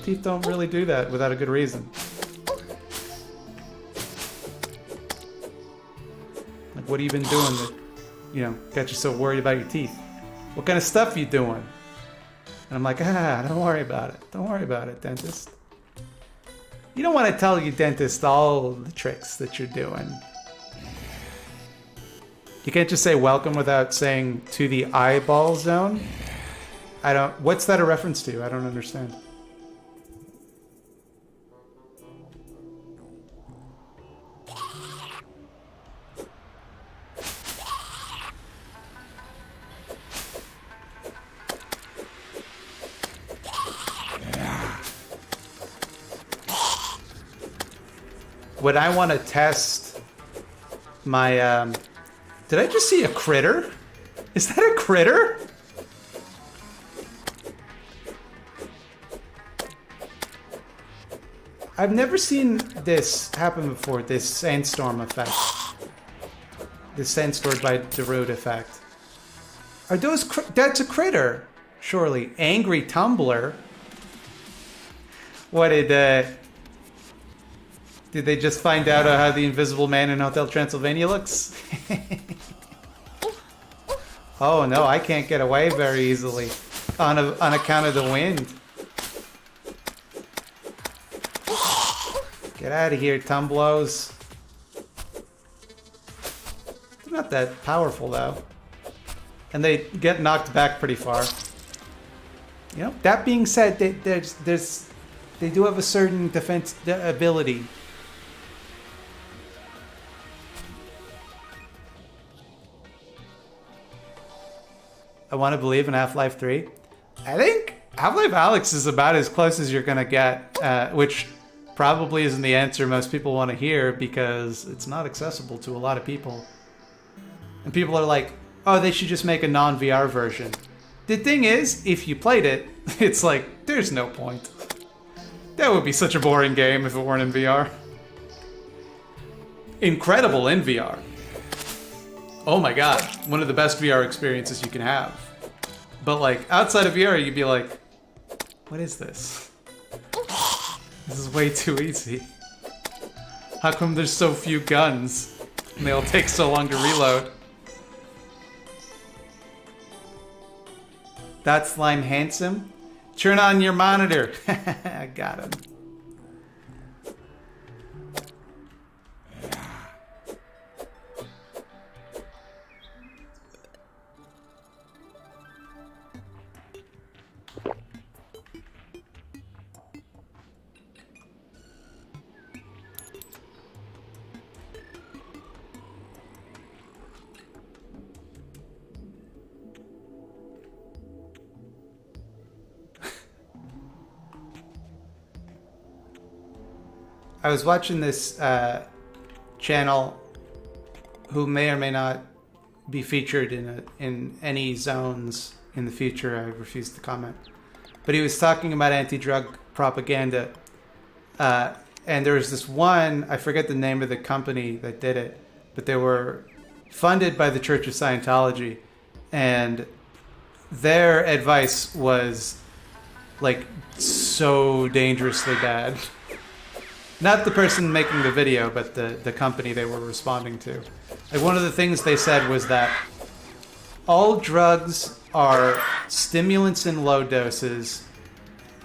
Teeth don't really do that without a good reason. Like, what have you been doing that, got you so worried about your teeth? What kind of stuff are you doing? And I'm like, don't worry about it. Don't worry about it, dentist. You don't want to tell your dentist all the tricks that you're doing. You can't just say welcome without saying to the eyeball zone. What's that a reference to? I don't understand. Would I want to test my, did I just see a critter? Is that a critter? I've never seen this happen before, this sandstorm effect. This sandstorm by Darude effect. Are those, that's a critter, surely. Angry Tumbler. What did they just find out how the Invisible Man in Hotel Transylvania looks? Oh no, I can't get away very easily on account of the wind. Get out of here, Tumblos. They're not that powerful though. And they get knocked back pretty far. You know, that being said, they do have a certain defense ability. I want to believe in Half-Life 3. I think Half-Life Alyx is about as close as you're going to get, which probably isn't the answer most people want to hear because it's not accessible to a lot of people. And people are like, oh, they should just make a non-VR version. The thing is, if you played it, it's like, there's no point. That would be such a boring game if it weren't in VR. Incredible in VR. Oh my god, one of the best VR experiences you can have. But like, outside of VR, you'd be like, what is this? This is way too easy. How come there's so few guns? And they all take so long to reload. That slime handsome? Turn on your monitor. I got him. I was watching this channel who may or may not be featured in any zones in the future. I refuse to comment. But he was talking about anti-drug propaganda. And there was this one, I forget the name of the company that did it, but they were funded by the Church of Scientology. And their advice was like so dangerously bad. Not the person making the video, but the company they were responding to. Like one of the things they said was that all drugs are stimulants in low doses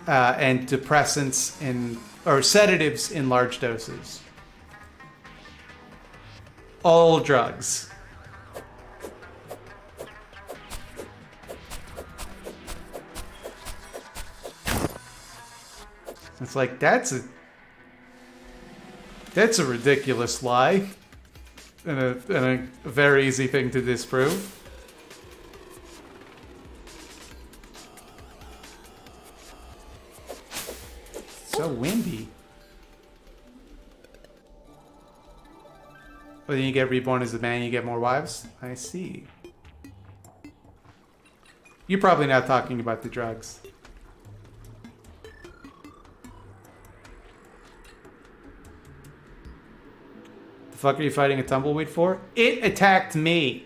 and depressants or sedatives in large doses. All drugs. It's like, that's a ridiculous lie, and a very easy thing to disprove. So windy. Well, then you get reborn as a man, you get more wives? I see. You're probably not talking about the drugs. The fuck are you fighting a tumbleweed for? It attacked me.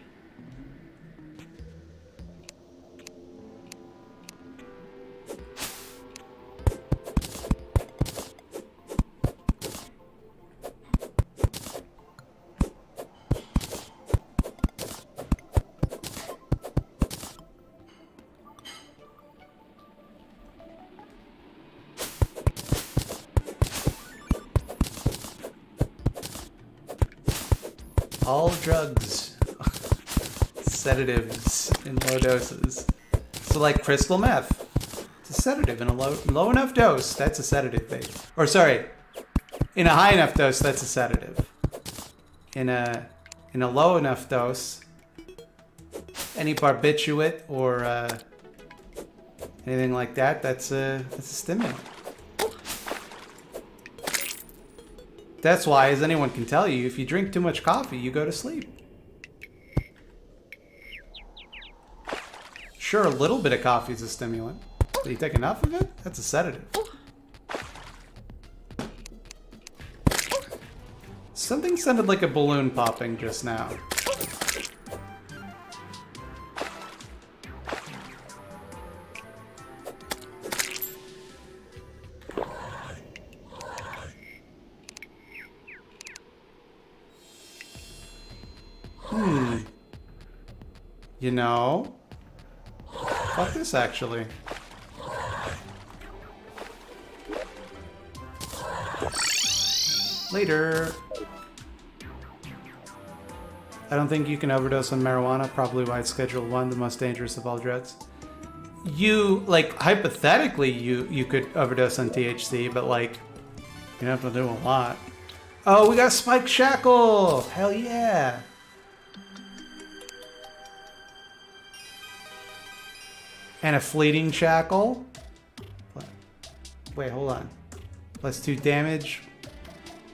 All drugs. Sedatives in low doses. So like crystal meth. It's a sedative in a low enough dose. That's a sedative, babe. Or sorry, in a high enough dose, that's a sedative. In a low enough dose, any barbiturate or anything like that, that's a stimulant. That's why, as anyone can tell you, if you drink too much coffee, you go to sleep. Sure, a little bit of coffee is a stimulant, but you take enough of it, that's a sedative. Something sounded like a balloon popping just now. You know, fuck this actually. Later. I don't think you can overdose on marijuana, probably why it's Schedule 1, the most dangerous of all drugs. You, like, hypothetically, you could overdose on THC, but, like, you have to do a lot. Oh, we got Spike Shackle! Hell yeah! And a Fleeting Shackle. Wait, hold on. Plus 2 damage.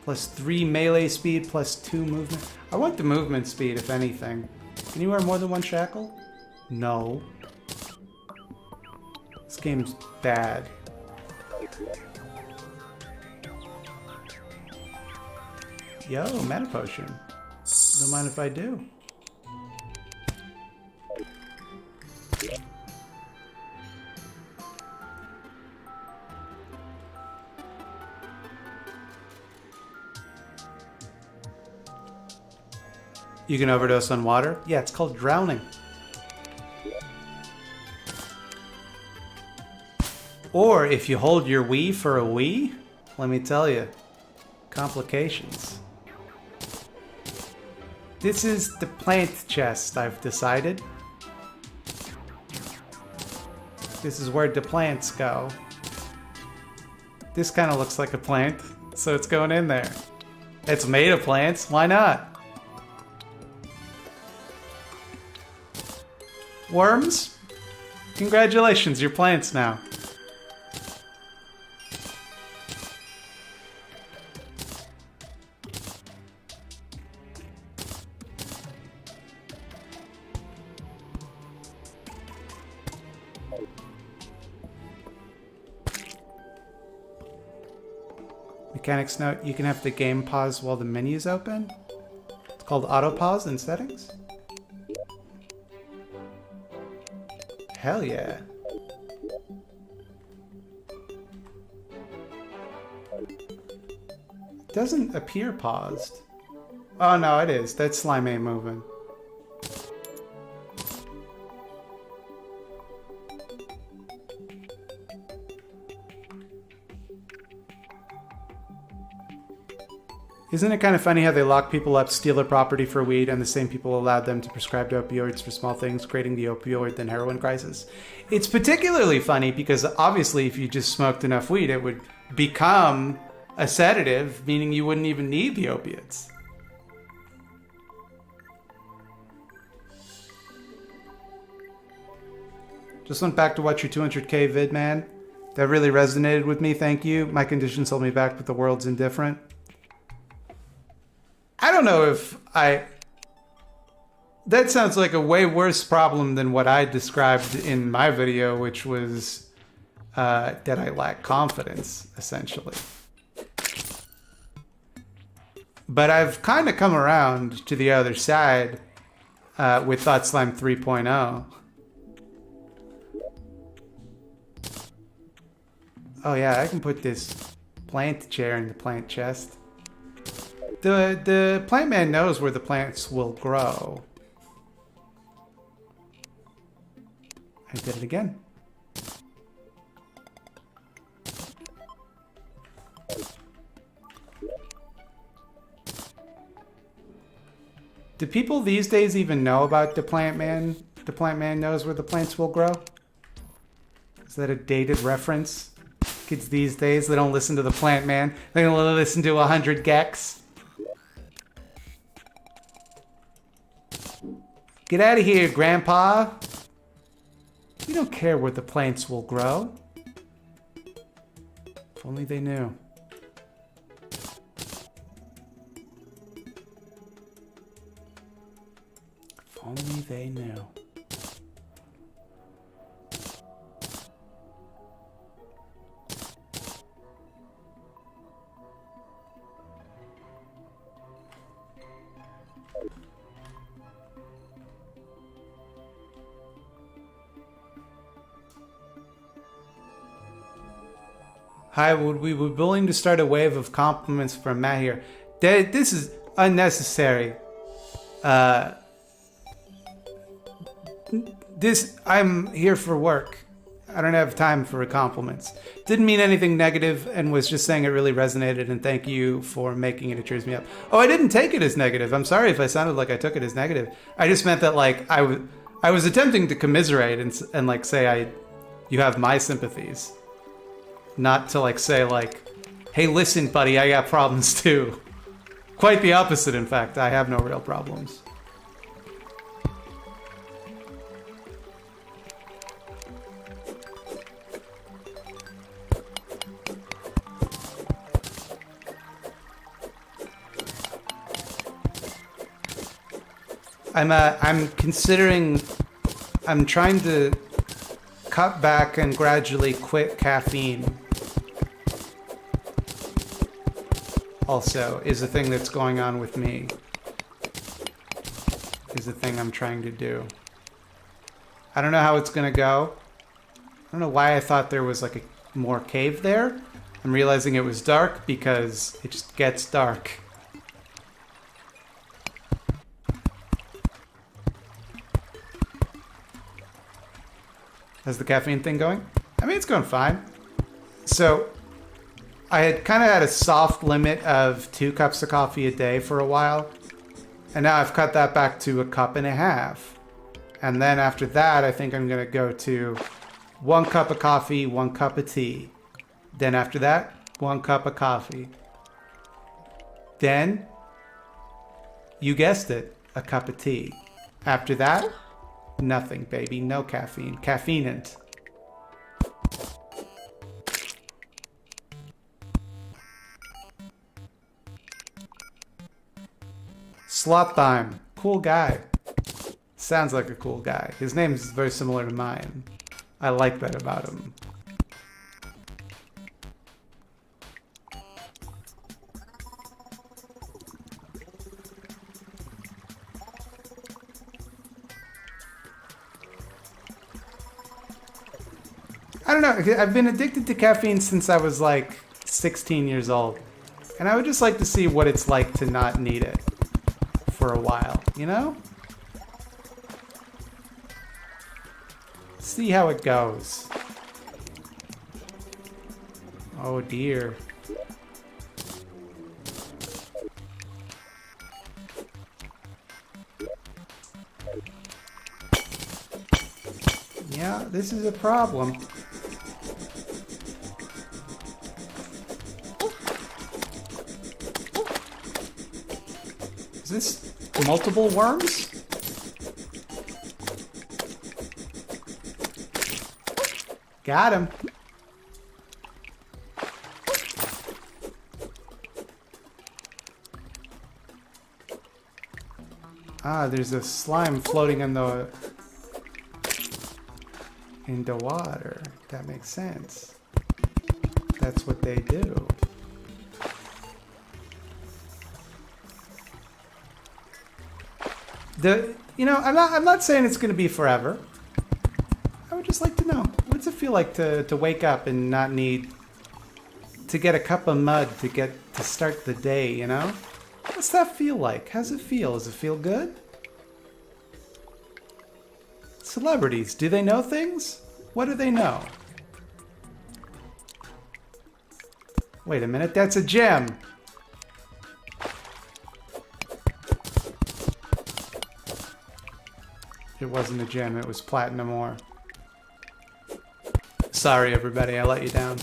Plus 3 melee speed, plus 2 movement. I want the movement speed, if anything. Can you wear more than one shackle? No. This game's bad. Yo, mana potion. Don't mind if I do. You can overdose on water? Yeah, it's called drowning. Or if you hold your Wii for a Wii, let me tell you, complications. This is the plant chest, I've decided. This is where the plants go. This kind of looks like a plant, so it's going in there. It's made of plants, why not? Worms? Congratulations, you're plants now. Mechanics note, you can have the game pause while the menu's open. It's called auto pause in settings. Hell yeah. It doesn't appear paused. Oh no, it is. That's Slime A moving. Isn't it kind of funny how they lock people up, steal their property for weed, and the same people allowed them to prescribe opioids for small things, creating the opioid then heroin crisis? It's particularly funny because obviously if you just smoked enough weed, it would become a sedative, meaning you wouldn't even need the opiates. Just went back to watch your 200K vid, man. That really resonated with me, thank you. My conditions hold me back, but the world's indifferent. I don't know if that sounds like a way worse problem than what I described in my video, which was that I lack confidence, essentially. But I've kind of come around to the other side with Thought Slime 3.0. Oh yeah, I can put this plant chair in the plant chest. The plant man knows where the plants will grow. I did it again. Do people these days even know about the plant man? The plant man knows where the plants will grow? Is that a dated reference? Kids these days, they don't listen to the plant man. They only listen to 100 gex. Get out of here, Grandpa. We don't care where the plants will grow. If only they knew. If only they knew. Hi, would we be willing to start a wave of compliments from Matt here? This is unnecessary. I'm here for work. I don't have time for compliments. Didn't mean anything negative and was just saying it really resonated, and thank you for making it. It cheers me up. Oh, I didn't take it as negative. I'm sorry if I sounded like I took it as negative. I just meant that like I was attempting to commiserate and like say you have my sympathies. Not to like say like, hey, listen, buddy, I got problems too. Quite the opposite, in fact. I have no real problems. I'm trying to cut back and gradually quit caffeine. Also, is a thing that's going on with me. Is a thing I'm trying to do. I don't know how it's gonna go. I don't know why I thought there was like a more cave there. I'm realizing it was dark because it just gets dark. How's the caffeine thing going? I mean, it's going fine. So, I had kind of had a soft limit of 2 cups of coffee a day for a while. And now I've cut that back to 1.5 cups. And then after that, I think I'm going to go to 1 cup of coffee, 1 cup of tea. Then after that, 1 cup of coffee. Then, you guessed it, a cup of tea. After that, nothing, baby. No caffeine. Caffeinant. Slot Time. Cool guy. Sounds like a cool guy. His name is very similar to mine. I like that about him. I don't know. I've been addicted to caffeine since I was like 16 years old. And I would just like to see what it's like to not need it for a while, you know? See how it goes. Oh dear. Yeah, this is a problem. Is this multiple worms? Got him. Ah, there's a slime floating in the water. That makes sense. That's what they do. I'm not saying it's going to be forever. I would just like to know, what's it feel like to wake up and not need to get a cup of mud to start the day, you know? What's that feel like? How's it feel? Does it feel good? Celebrities, do they know things? What do they know? Wait a minute, that's a gem. It wasn't a gem, it was platinum ore. Sorry, everybody, I let you down.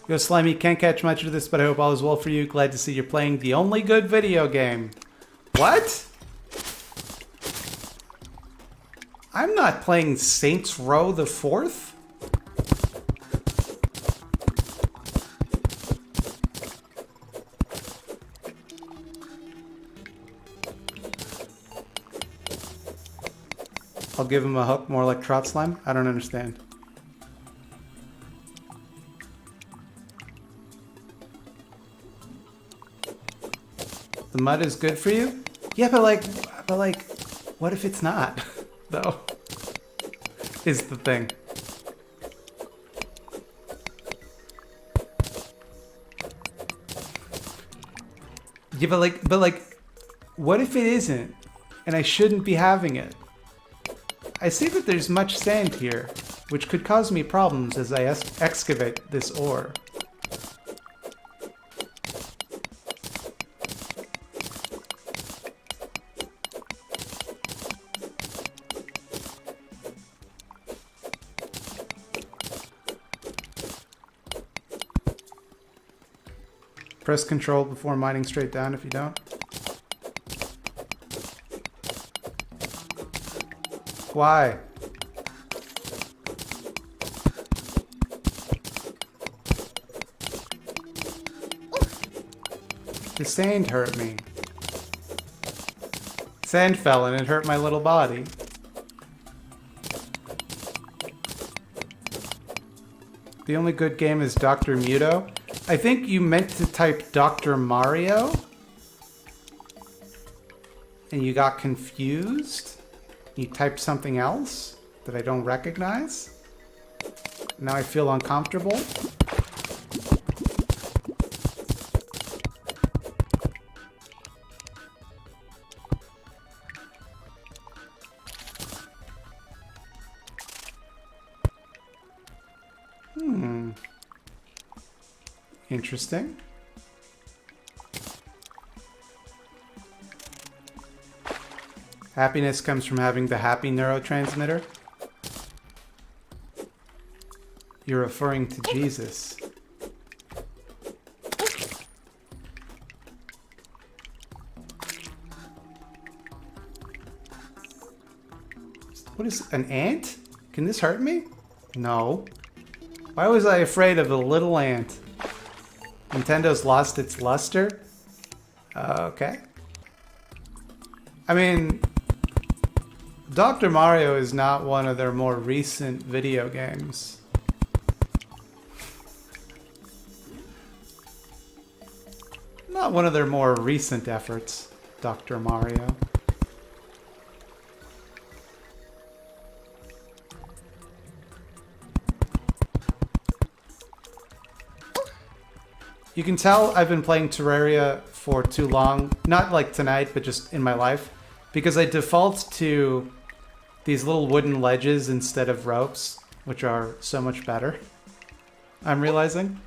Yo, Slimy, can't catch much of this, but I hope all is well for you. Glad to see you're playing the only good video game. What? I'm not playing Saints Row the 4th? I'll give him a hook more like Trot Slime? I don't understand. The mud is good for you? Yeah, but like, what if it's not, though? Is the thing. Yeah, but like, what if it isn't, and I shouldn't be having it? I see that there's much sand here, which could cause me problems as I excavate this ore. Press Control before mining straight down if you don't. Why? The sand hurt me. Sand fell and it hurt my little body. The only good game is Dr. Muto. I think you meant to type Dr. Mario and you got confused. You typed something else that I don't recognize. Now I feel uncomfortable. Interesting. Happiness comes from having the happy neurotransmitter. You're referring to Jesus. What is an ant? Can this hurt me? No. Why was I afraid of a little ant? Nintendo's lost its luster? Okay. I mean, Dr. Mario is not one of their more recent video games. Not one of their more recent efforts, Dr. Mario. You can tell I've been playing Terraria for too long. Not like tonight, but just in my life. Because I default to these little wooden ledges instead of ropes, which are so much better, I'm realizing.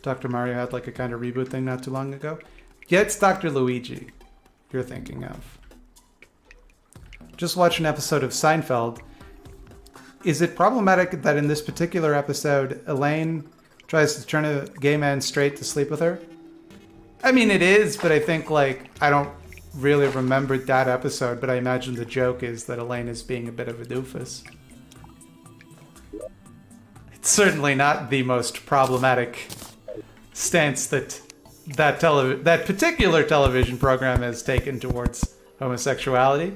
Dr. Mario had like a kind of reboot thing not too long ago. Yeah, it's Dr. Luigi you're thinking of. Just watch an episode of Seinfeld. Is it problematic that in this particular episode, Elaine tries to turn a gay man straight to sleep with her? I mean, it is, but I think, like, I don't really remember that episode, but I imagine the joke is that Elaine is being a bit of a doofus. It's certainly not the most problematic stance that particular television program has taken towards homosexuality.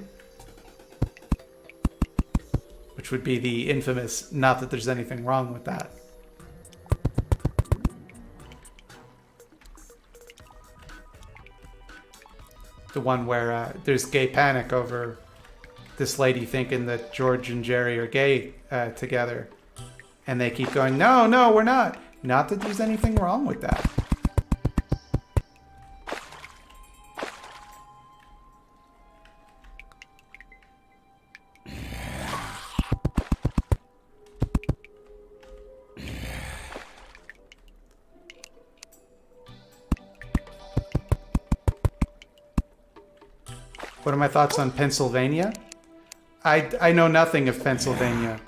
Which would be the infamous, not that there's anything wrong with that. The one where there's gay panic over this lady thinking that George and Jerry are gay together. And they keep going, no, no, we're not. Not that there's anything wrong with that. What are my thoughts on Pennsylvania? I know nothing of Pennsylvania.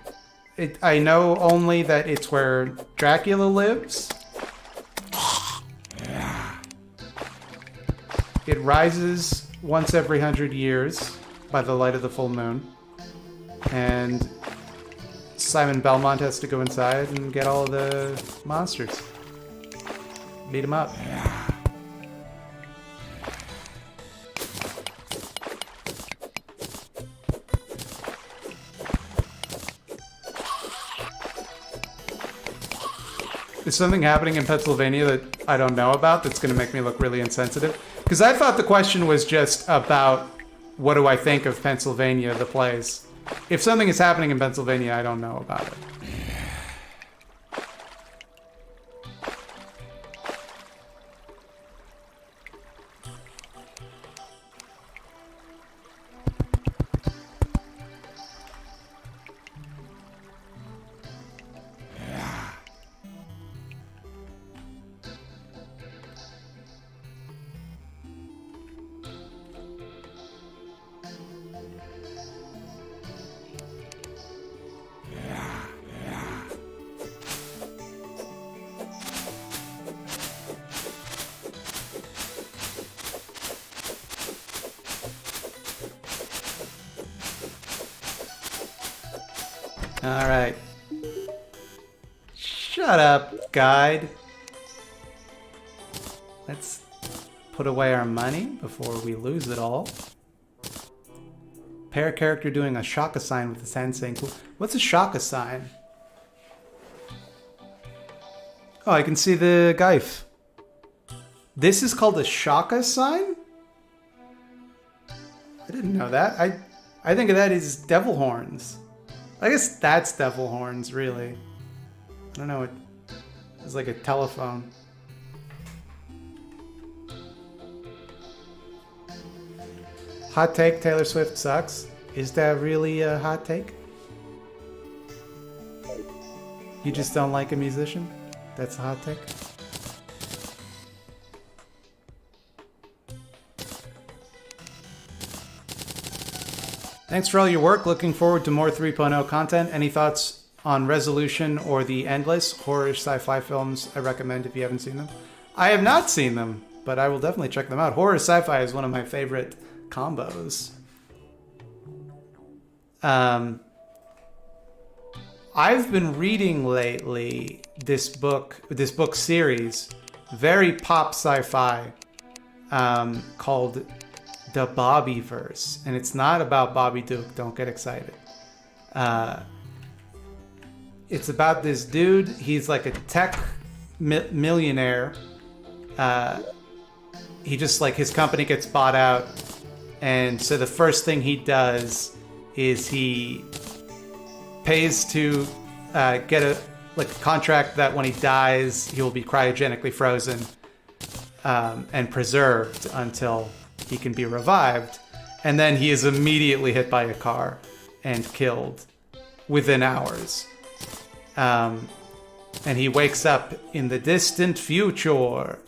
I know only that it's where Dracula lives. It rises once every 100 years by the light of the full moon. And Simon Belmont has to go inside and get all the monsters. Beat them up. Is something happening in Pennsylvania that I don't know about that's going to make me look really insensitive? Because I thought the question was just about what do I think of Pennsylvania, the place. If something is happening in Pennsylvania, I don't know about it. All right. Shut up, guide. Let's put away our money before we lose it all. Pair character doing a shaka sign with his hand saying, what's a shaka sign? Oh, I can see the Geif. This is called a shaka sign? I didn't know that. I think of that as devil horns. I guess that's devil horns, really. I don't know. It's like a telephone. Hot take, Taylor Swift sucks. Is that really a hot take? You just don't like a musician? That's a hot take? Thanks for all your work. Looking forward to more 3.0 content. Any thoughts on Resolution or The Endless? Horror sci-fi films I recommend if you haven't seen them. I have not seen them, but I will definitely check them out. Horror sci-fi is one of my favorite combos. I've been reading lately this book series, very pop sci-fi, called The Bobbyverse, and it's not about Bobby Duke. Don't get excited. It's about this dude. He's like a tech millionaire. He just like his company gets bought out, and so the first thing he does is he pays to get a contract that when he dies he will be cryogenically frozen and preserved until he can be revived, and then he is immediately hit by a car and killed within hours. And he wakes up in the distant future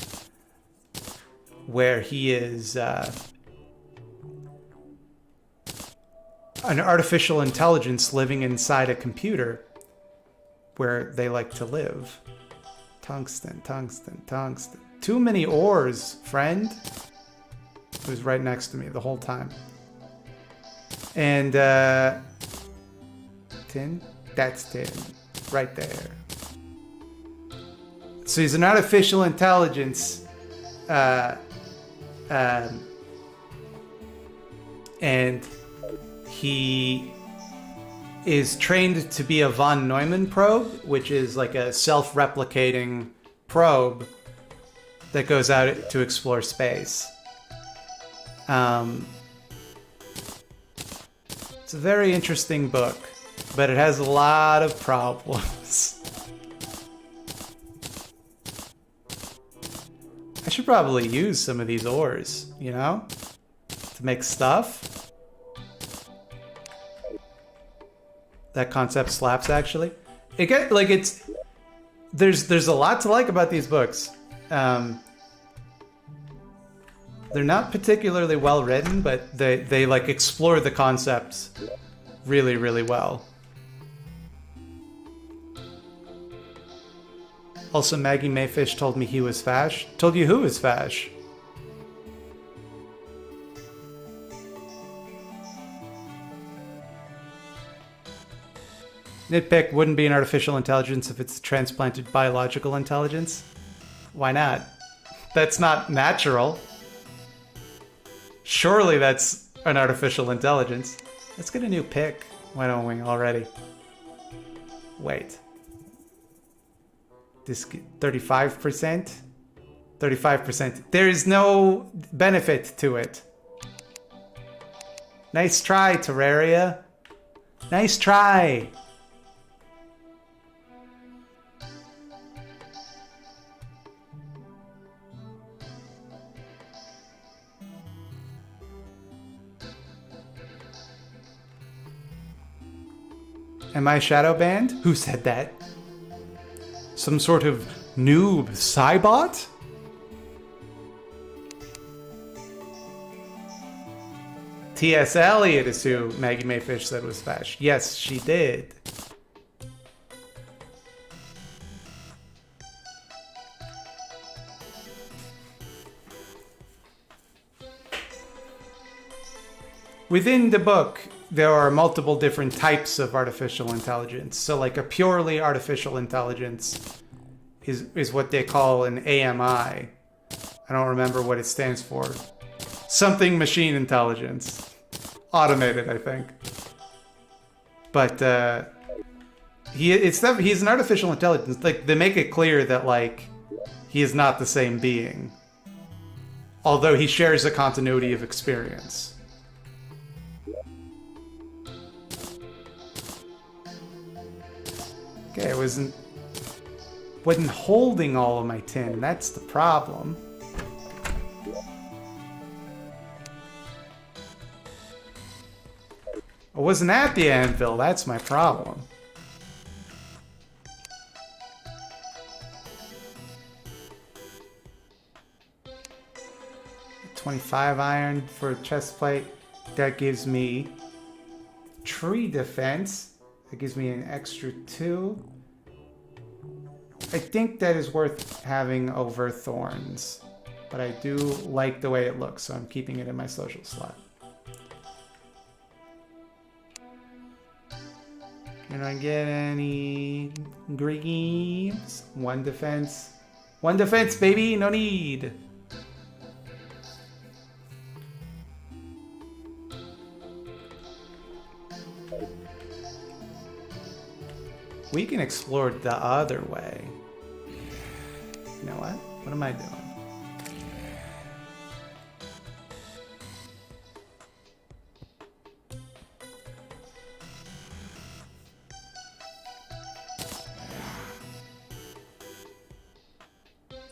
where he is an artificial intelligence living inside a computer where they like to live. Tungsten, tungsten, tungsten. Too many ores, friend. It was right next to me the whole time. And tin? That's tin. Right there. So he's an artificial intelligence and he is trained to be a von Neumann probe, which is like a self-replicating probe that goes out to explore space. It's a very interesting book, but it has a lot of problems. I should probably use some of these ores, you know, to make stuff. That concept slaps, actually. There's a lot to like about these books. They're not particularly well written, but they like explore the concepts really, really well. Also, Maggie Mayfish told me he was Fash. Told you who is Fash? Nitpick wouldn't be an artificial intelligence if it's transplanted biological intelligence. Why not? That's not natural. Surely that's an artificial intelligence. Let's get a new pick. Why don't we already? Wait. This 35%? 35%. There is no benefit to it. Nice try, Terraria. Nice try. Am I shadow banned? Who said that? Some sort of noob Cybot? T.S. Eliot is who Maggie Mayfish said was Fash. Yes, she did. Within the book, there are multiple different types of artificial intelligence. So like a purely artificial intelligence is what they call an AMI. I don't remember what it stands for. Something machine intelligence. Automated, I think. But he's an artificial intelligence. Like they make it clear that like he is not the same being. Although he shares a continuity of experience. Okay, I wasn't holding all of my tin. That's the problem. I wasn't at the anvil. That's my problem. $25 iron for a chest plate. That gives me tree defense. That gives me an extra 2. I think that is worth having over thorns. But I do like the way it looks, so I'm keeping it in my social slot. Can I get any greaves? 1 defense. 1 defense, baby! No need! We can explore the other way. You know what? What am I doing?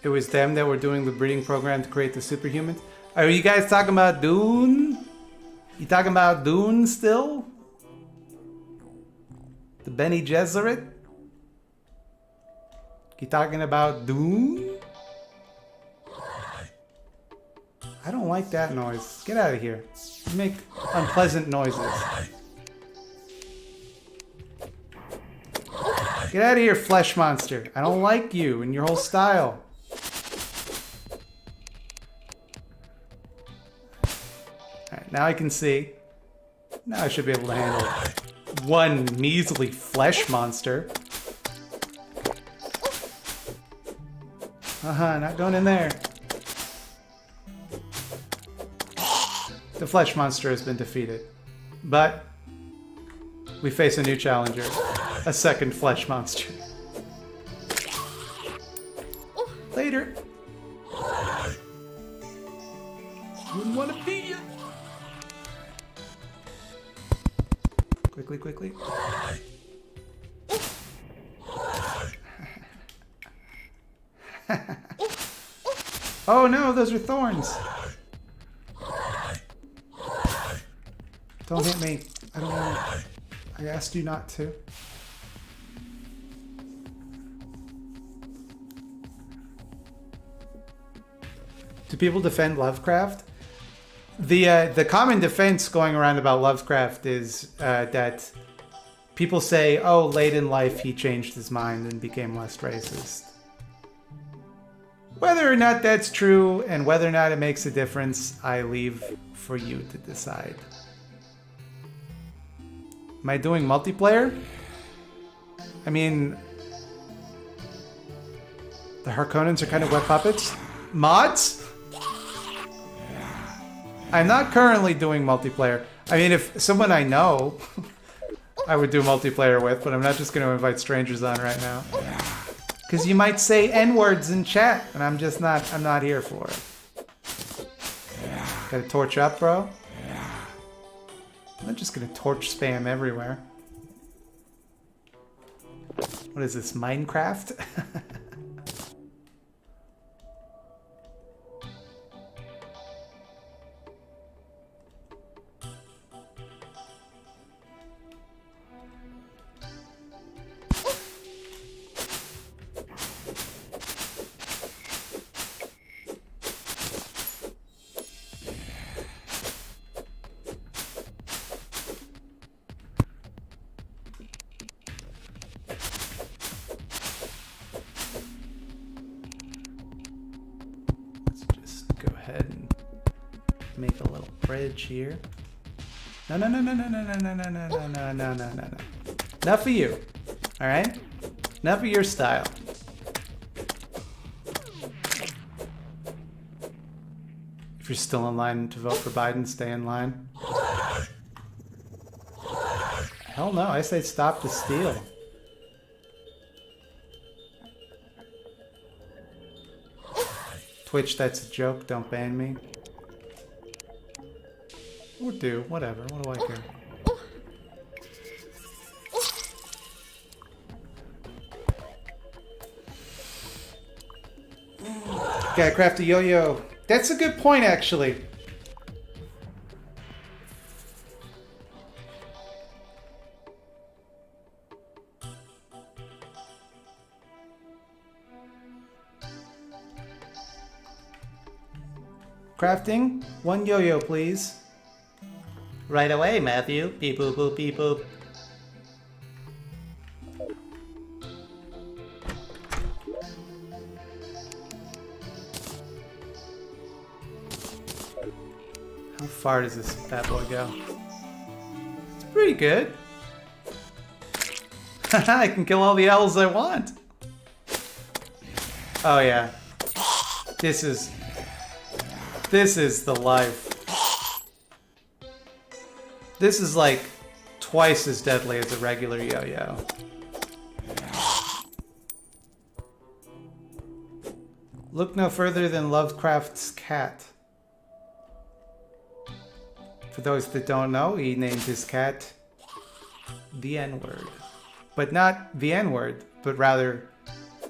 It was them that were doing the breeding program to create the superhumans? Are you guys talking about Dune? You talking about Dune still? The Bene Gesserit? You talking about Dune? I don't like that noise. Get out of here. You make unpleasant noises. Get out of here, flesh monster. I don't like you and your whole style. Alright, now I can see. Now I should be able to handle one measly flesh monster. Not going in there. The flesh monster has been defeated. But we face a new challenger. A second flesh monster. Later. Wouldn't want to be you. Quickly, quickly. Oh no, those are thorns. Don't hit me. I don't want to. I asked you not to. Do people defend Lovecraft? The common defense going around about Lovecraft is that people say, oh, late in life he changed his mind and became less racist. Whether or not that's true and whether or not it makes a difference, I leave for you to decide. Am I doing multiplayer? I mean, the Harkonnens are kind of wet puppets. Mods? I'm not currently doing multiplayer. I mean, if someone I know, I would do multiplayer with, but I'm not just going to invite strangers on right now. Because you might say N-words in chat, and I'm not here for it. Got a torch up, bro? I'm not just going to torch spam everywhere. What is this, Minecraft? Here. No. Enough of you. Alright? Enough of your style. If you're still in line to vote for Biden, stay in line. Hell no, I say stop the steal. Twitch, that's a joke, don't ban me. Or do, whatever, what do I care? Gotta craft a yo-yo. That's a good point, actually. Crafting, one yo-yo, please. Right away, Matthew. Beep boop boop beep boop. How far does this bad boy go? It's pretty good. I can kill all the L's I want. Oh yeah. This is the life. This is like twice as deadly as a regular yo-yo. Look no further than Lovecraft's cat. For those that don't know, he named his cat the N-word. But not the N-word, but rather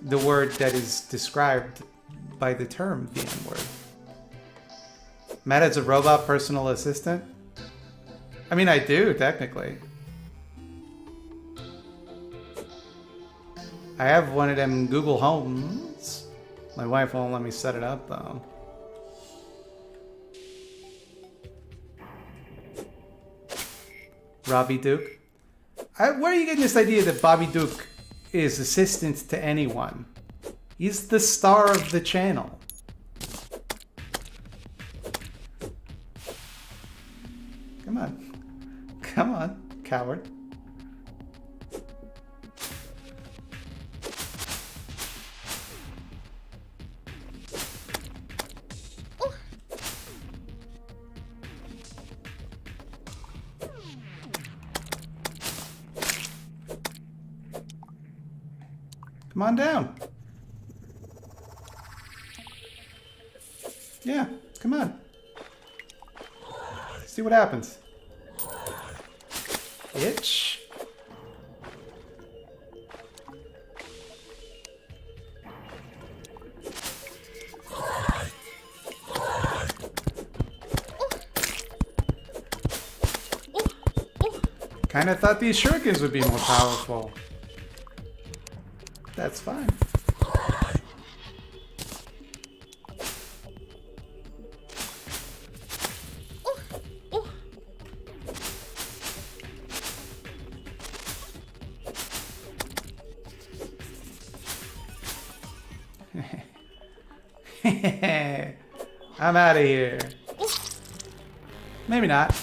the word that is described by the term the N-word. Matt has a robot personal assistant? I mean, I do, technically. I have one of them Google Homes. My wife won't let me set it up, though. Robbie Duke. Where are you getting this idea that Bobby Duke is assistant to anyone? He's the star of the channel. Come on. Come on, coward. Come on down. Yeah, come on. See what happens. Itch. Kinda thought these shurikens would be more powerful. That's fine. I'm out of here. Maybe not.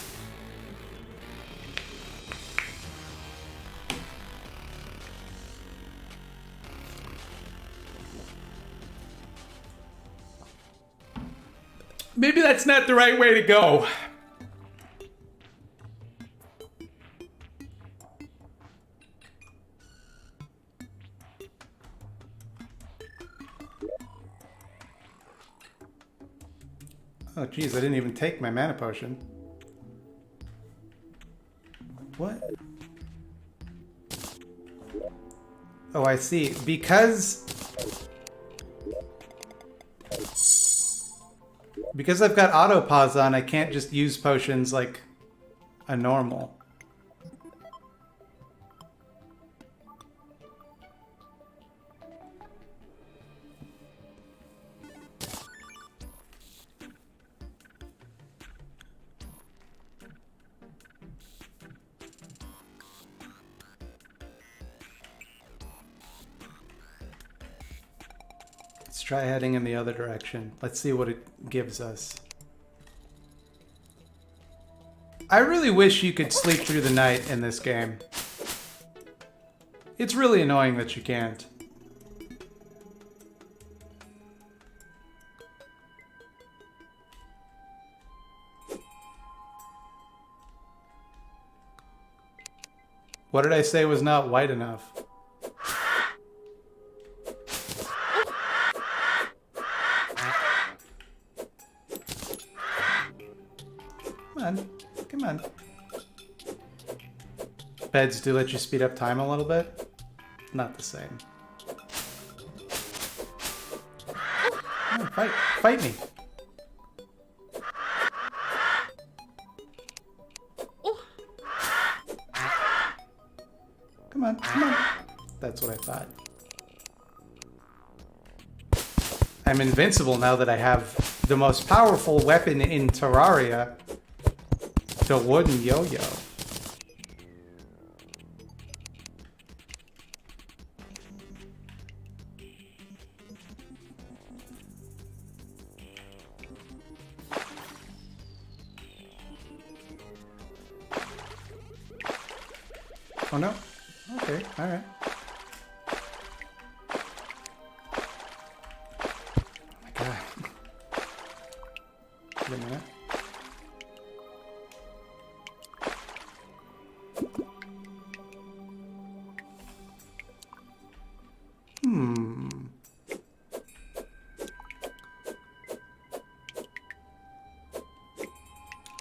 Maybe that's not the right way to go. Oh, geez, I didn't even take my mana potion. What? Oh, I see. Because I've got auto pause on, I can't just use potions like a normal. Let's try heading in the other direction. Let's see what it gives us. I really wish you could sleep through the night in this game. It's really annoying that you can't. What did I say was not white enough? Come on. Beds do let you speed up time a little bit. Not the same. Oh, fight me. Come on. That's what I thought. I'm invincible now that I have the most powerful weapon in Terraria. The wooden yo-yo. Oh no? Okay, alright. Oh my god. Wait a minute.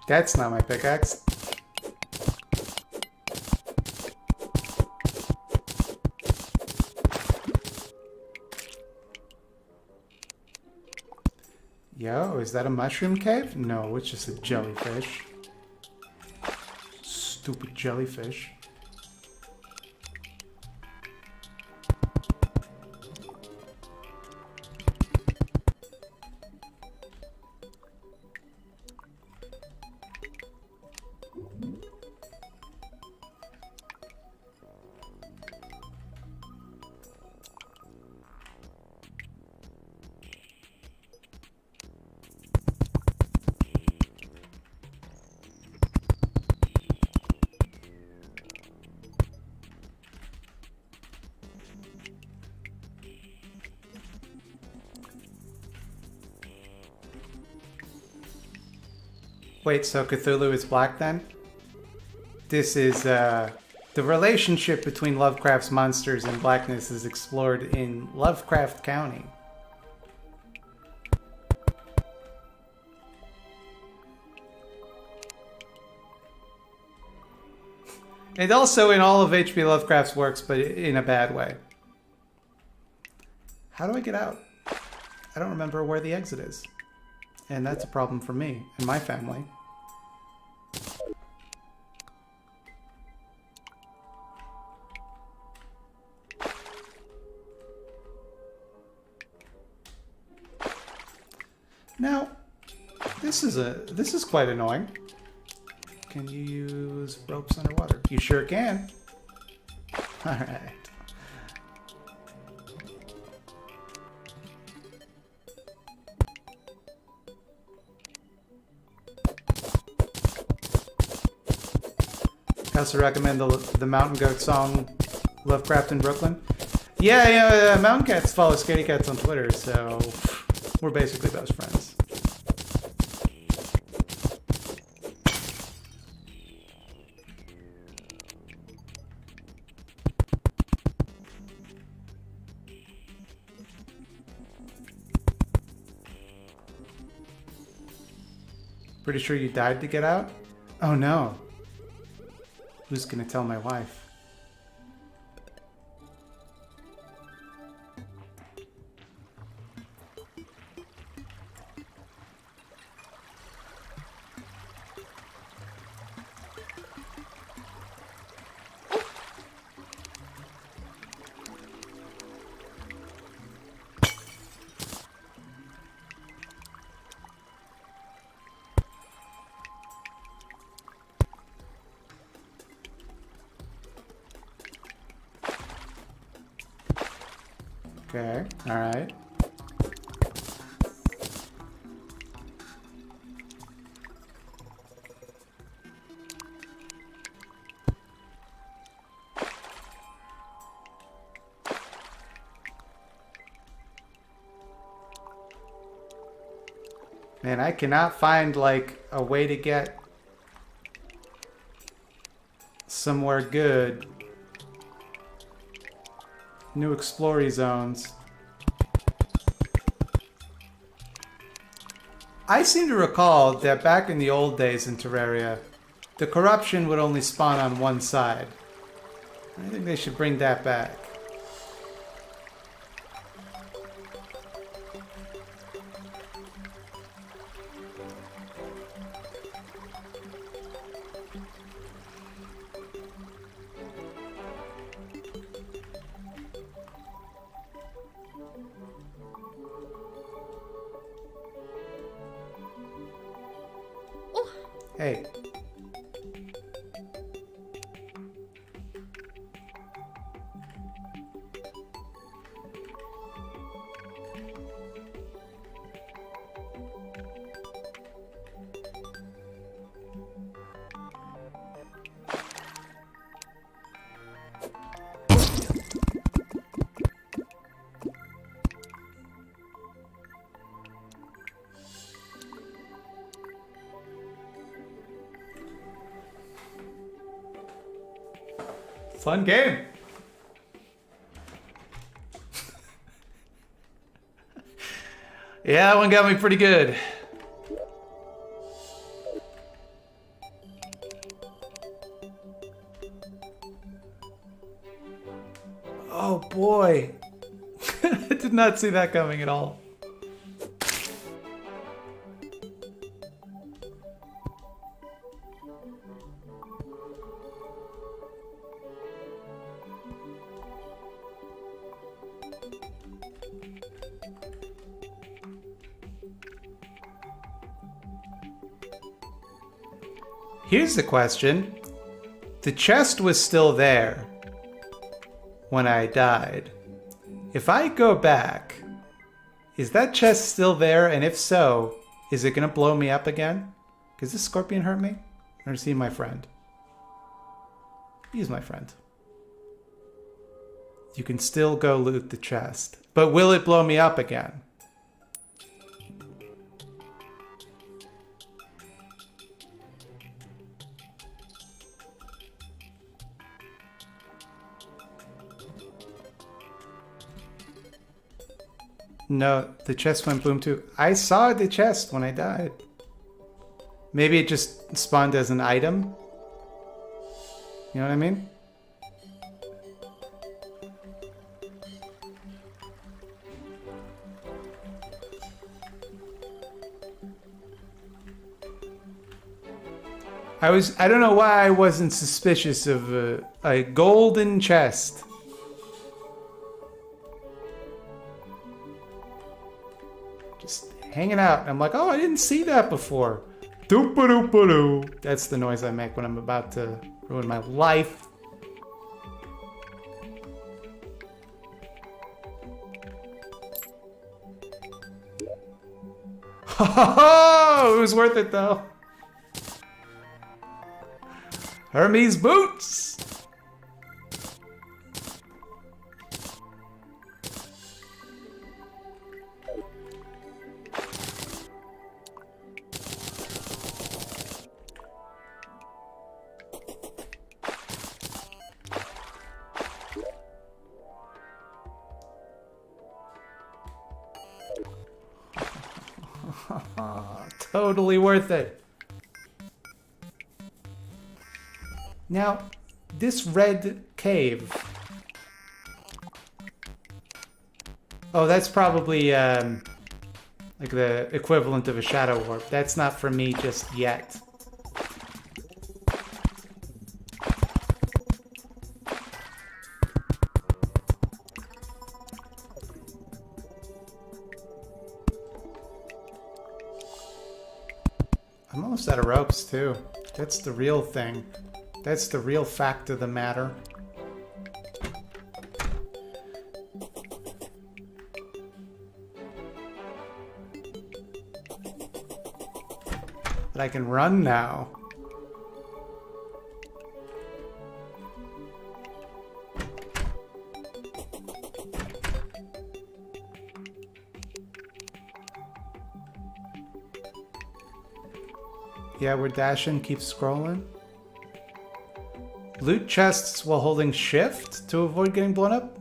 That's not my pickaxe. Yo, is that a mushroom cave? No, it's just a jellyfish. Stupid jellyfish. Wait, so Cthulhu is black then? This is, the relationship between Lovecraft's monsters and blackness is explored in Lovecraft County. And also in all of H.P. Lovecraft's works, but in a bad way. How do I get out? I don't remember where the exit is. And that's a problem for me and my family. Now, this is quite annoying. Can you use ropes underwater? You sure can. All right. also recommend the Mountain Goat song Lovecraft in Brooklyn. Yeah, Mountain Cats follow Scaredy Cats on Twitter, so we're basically best friends. Pretty sure you died to get out? Oh no. Who's gonna tell my wife? Okay, alright. Man, I cannot find, like, a way to get somewhere good. New explory zones. I seem to recall that back in the old days in Terraria, the corruption would only spawn on one side. I think they should bring that back. Hey. Fun game. Yeah, that one got me pretty good. Oh boy. I did not see that coming at all. Here's the question. The chest was still there when I died. If I go back, is that chest still there? And if so, is it going to blow me up again? Does this scorpion hurt me? Or is he my friend? He's my friend. You can still go loot the chest. But will it blow me up again? No, the chest went boom too. I saw the chest when I died. Maybe it just spawned as an item. You know what I mean? I don't know why I wasn't suspicious of a golden chest. Just hanging out. I'm like, oh, I didn't see that before. Doop-a-doop-a-doo. That's the noise I make when I'm about to ruin my life. Oh, it was worth it though. Hermes boots! Totally worth it. Now, this red cave. Oh, that's probably like the equivalent of a shadow warp. That's not for me just yet. I'm almost out of ropes, too. That's the real thing. That's the real fact of the matter. But I can run now. Yeah, we're dashing, keep scrolling. Loot chests while holding shift to avoid getting blown up?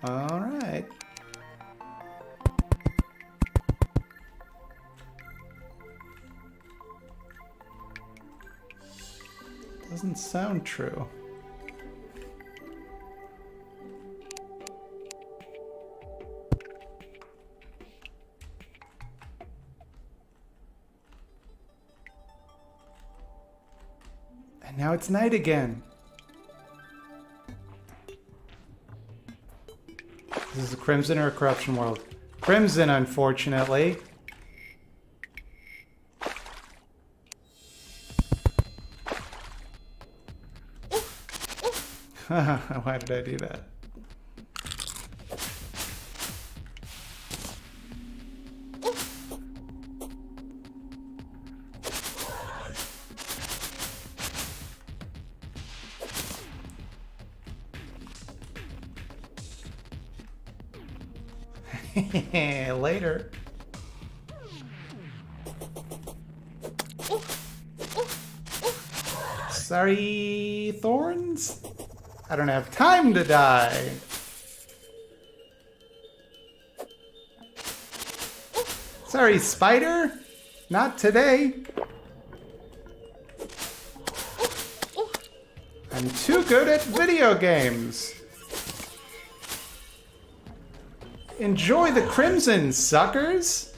Alright. Doesn't sound true. Now it's night again. This is a Crimson or a Corruption world? Crimson, unfortunately. Why did I do that? Later. Sorry, thorns? I don't have time to die. Sorry, spider? Not today. I'm too good at video games. Enjoy the crimson, suckers!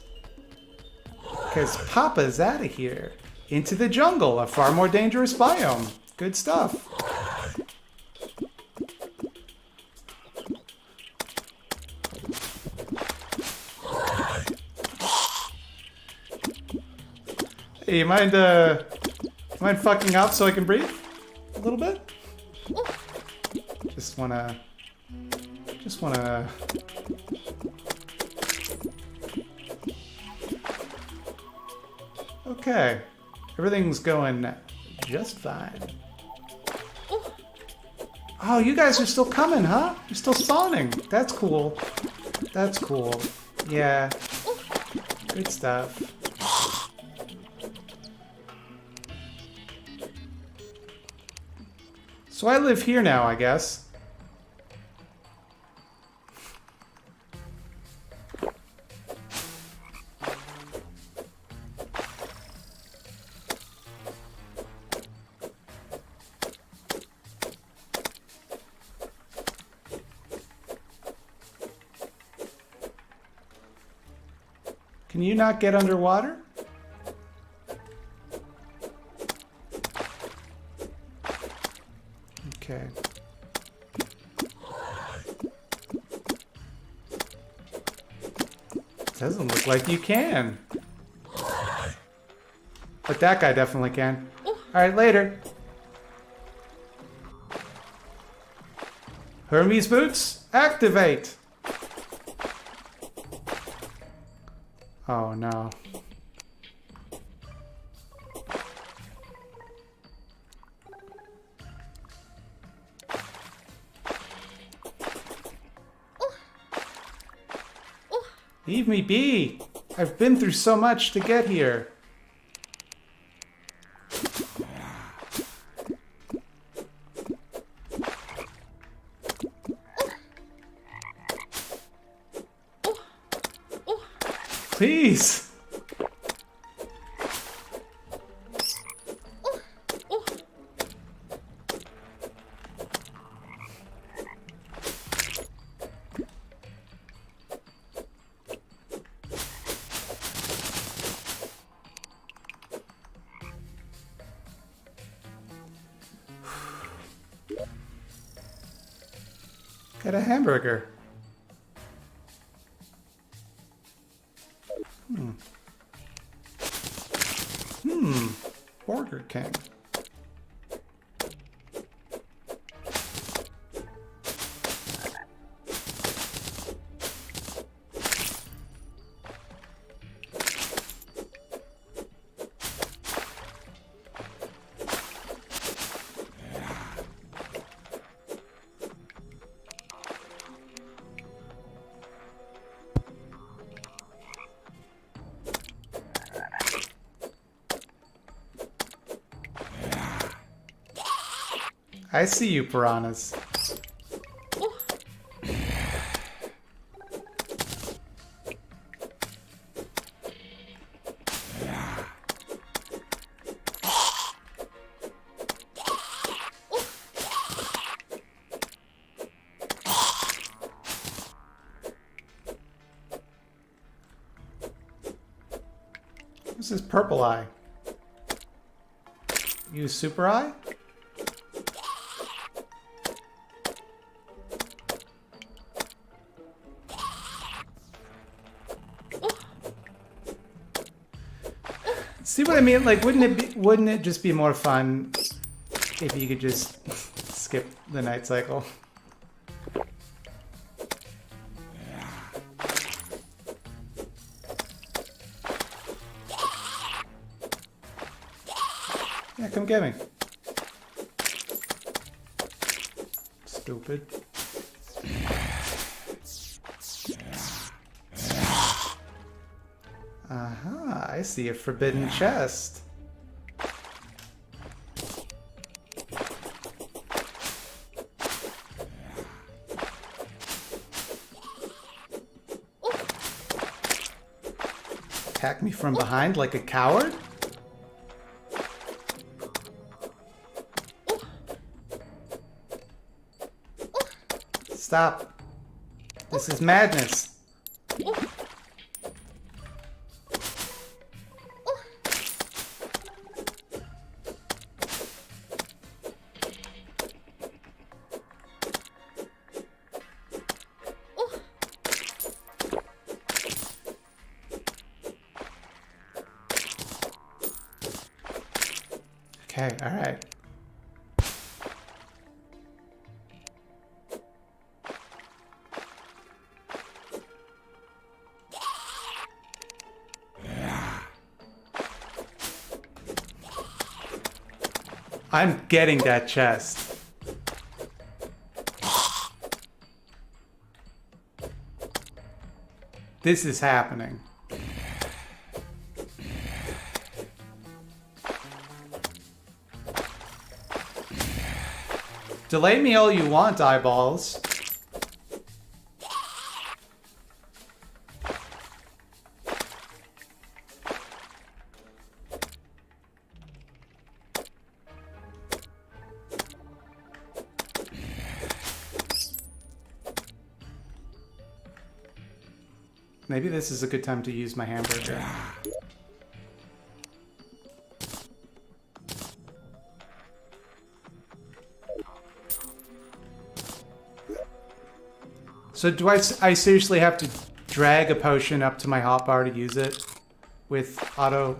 Because Papa's out of here. Into the jungle, a far more dangerous biome. Good stuff. Hey, you mind fucking up so I can breathe? A little bit? Just wanna... Okay, everything's going just fine. Oh, you guys are still coming, huh? You're still spawning. That's cool. That's cool. Yeah. Good stuff. So I live here now, I guess. Can you not get underwater? Okay. Doesn't look like you can. But that guy definitely can. Alright, later. Hermes boots, activate! Oh no. Leave me be. I've been through so much to get here. Please. Get a hamburger. Burger King. I see you, piranhas. This is purple eye. Use super eye? See what I mean? Like, wouldn't it just be more fun if you could just skip the night cycle? Yeah, come get me. Stupid. Aha, I see a forbidden chest. Attack me from behind like a coward? Stop. This is madness. Okay, all right. I'm getting that chest. This is happening. Delay me all you want, eyeballs. Maybe this is a good time to use my hamburger. So do I seriously have to drag a potion up to my hotbar to use it with auto?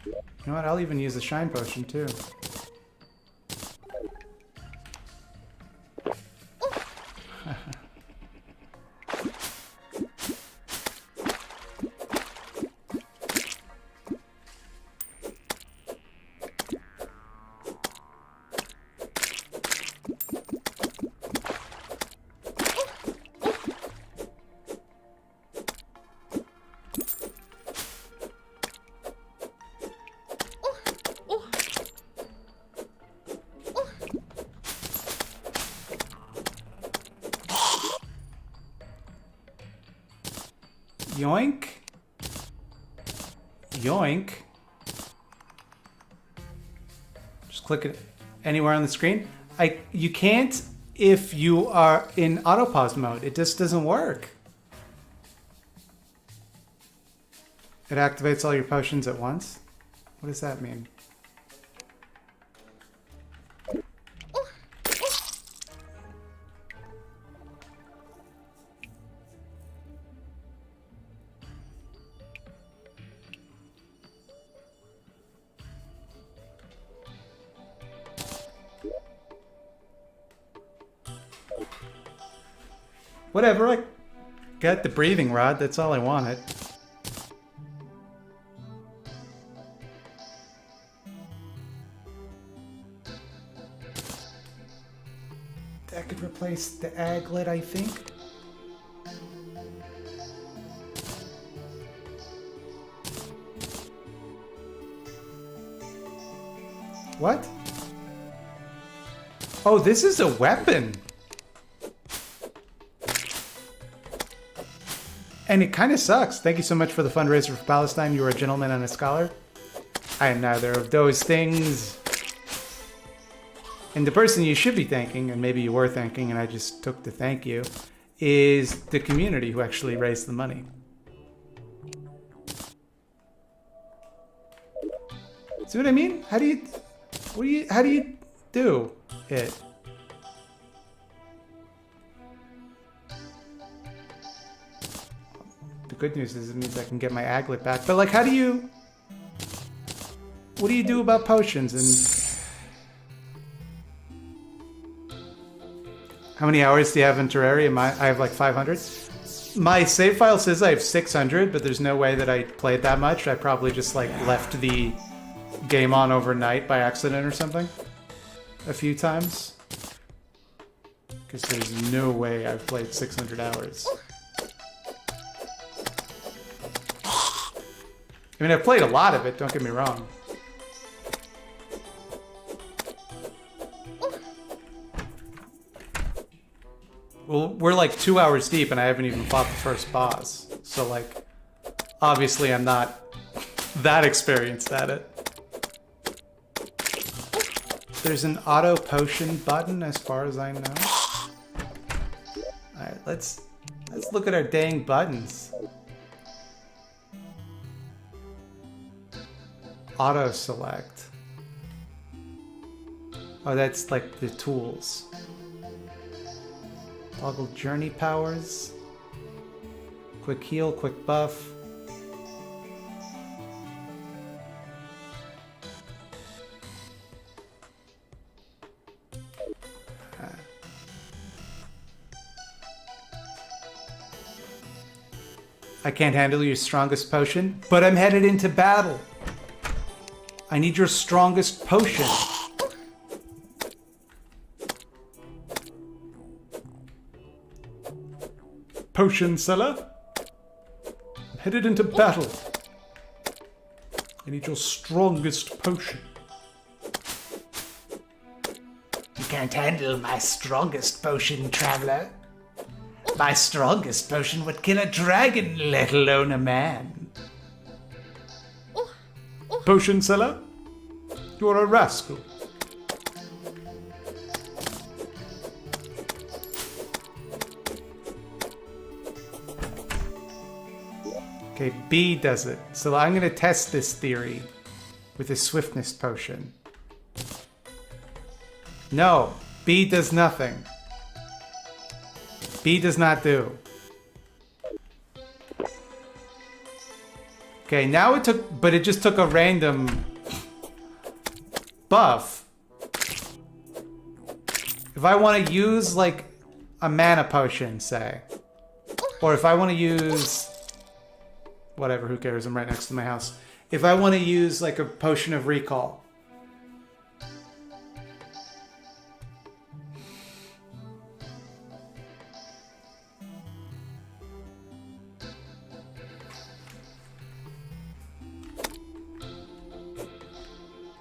You know what? I'll even use a shine potion too. Yoink. Yoink. Just click it anywhere on the screen. You can't if you are in autopause mode. It just doesn't work. It activates all your potions at once. What does that mean? Whatever, I got the breathing rod, that's all I wanted. That could replace the aglet, I think. What? Oh, this is a weapon. And it kind of sucks. Thank you so much for the fundraiser for Palestine. You are a gentleman and a scholar. I am neither of those things. And the person you should be thanking, and maybe you were thanking, and I just took the thank you, is the community who actually raised the money. See what I mean? How do you do it? The good news is it means I can get my aglet back. But like, what do you do about potions? And how many hours do you have in Terraria? I have like 500. My save file says I have 600, but there's no way that I played that much. I probably just like left the game on overnight by accident or something a few times. Because there's no way I've played 600 hours. I mean, I've played a lot of it, don't get me wrong. Well, we're like 2 hours deep and I haven't even fought the first boss. So like, obviously I'm not that experienced at it. There's an auto potion button as far as I know. Alright, let's look at our dang buttons. Auto select. Oh, that's like the tools. Toggle journey powers. Quick heal, quick buff. I can't handle your strongest potion, but I'm headed into battle. I need your strongest potion. Potion seller? I'm headed into battle. I need your strongest potion. You can't handle my strongest potion, traveler. My strongest potion would kill a dragon, let alone a man. Potion seller? You're a rascal. Okay, B does it. So I'm going to test this theory with a swiftness potion. No, B does nothing. B does not do. Okay, now it took, but it just took a random buff. If I want to use like a mana potion, say, or if I want to use whatever, who cares? I'm right next to my house. If I want to use like a potion of recall.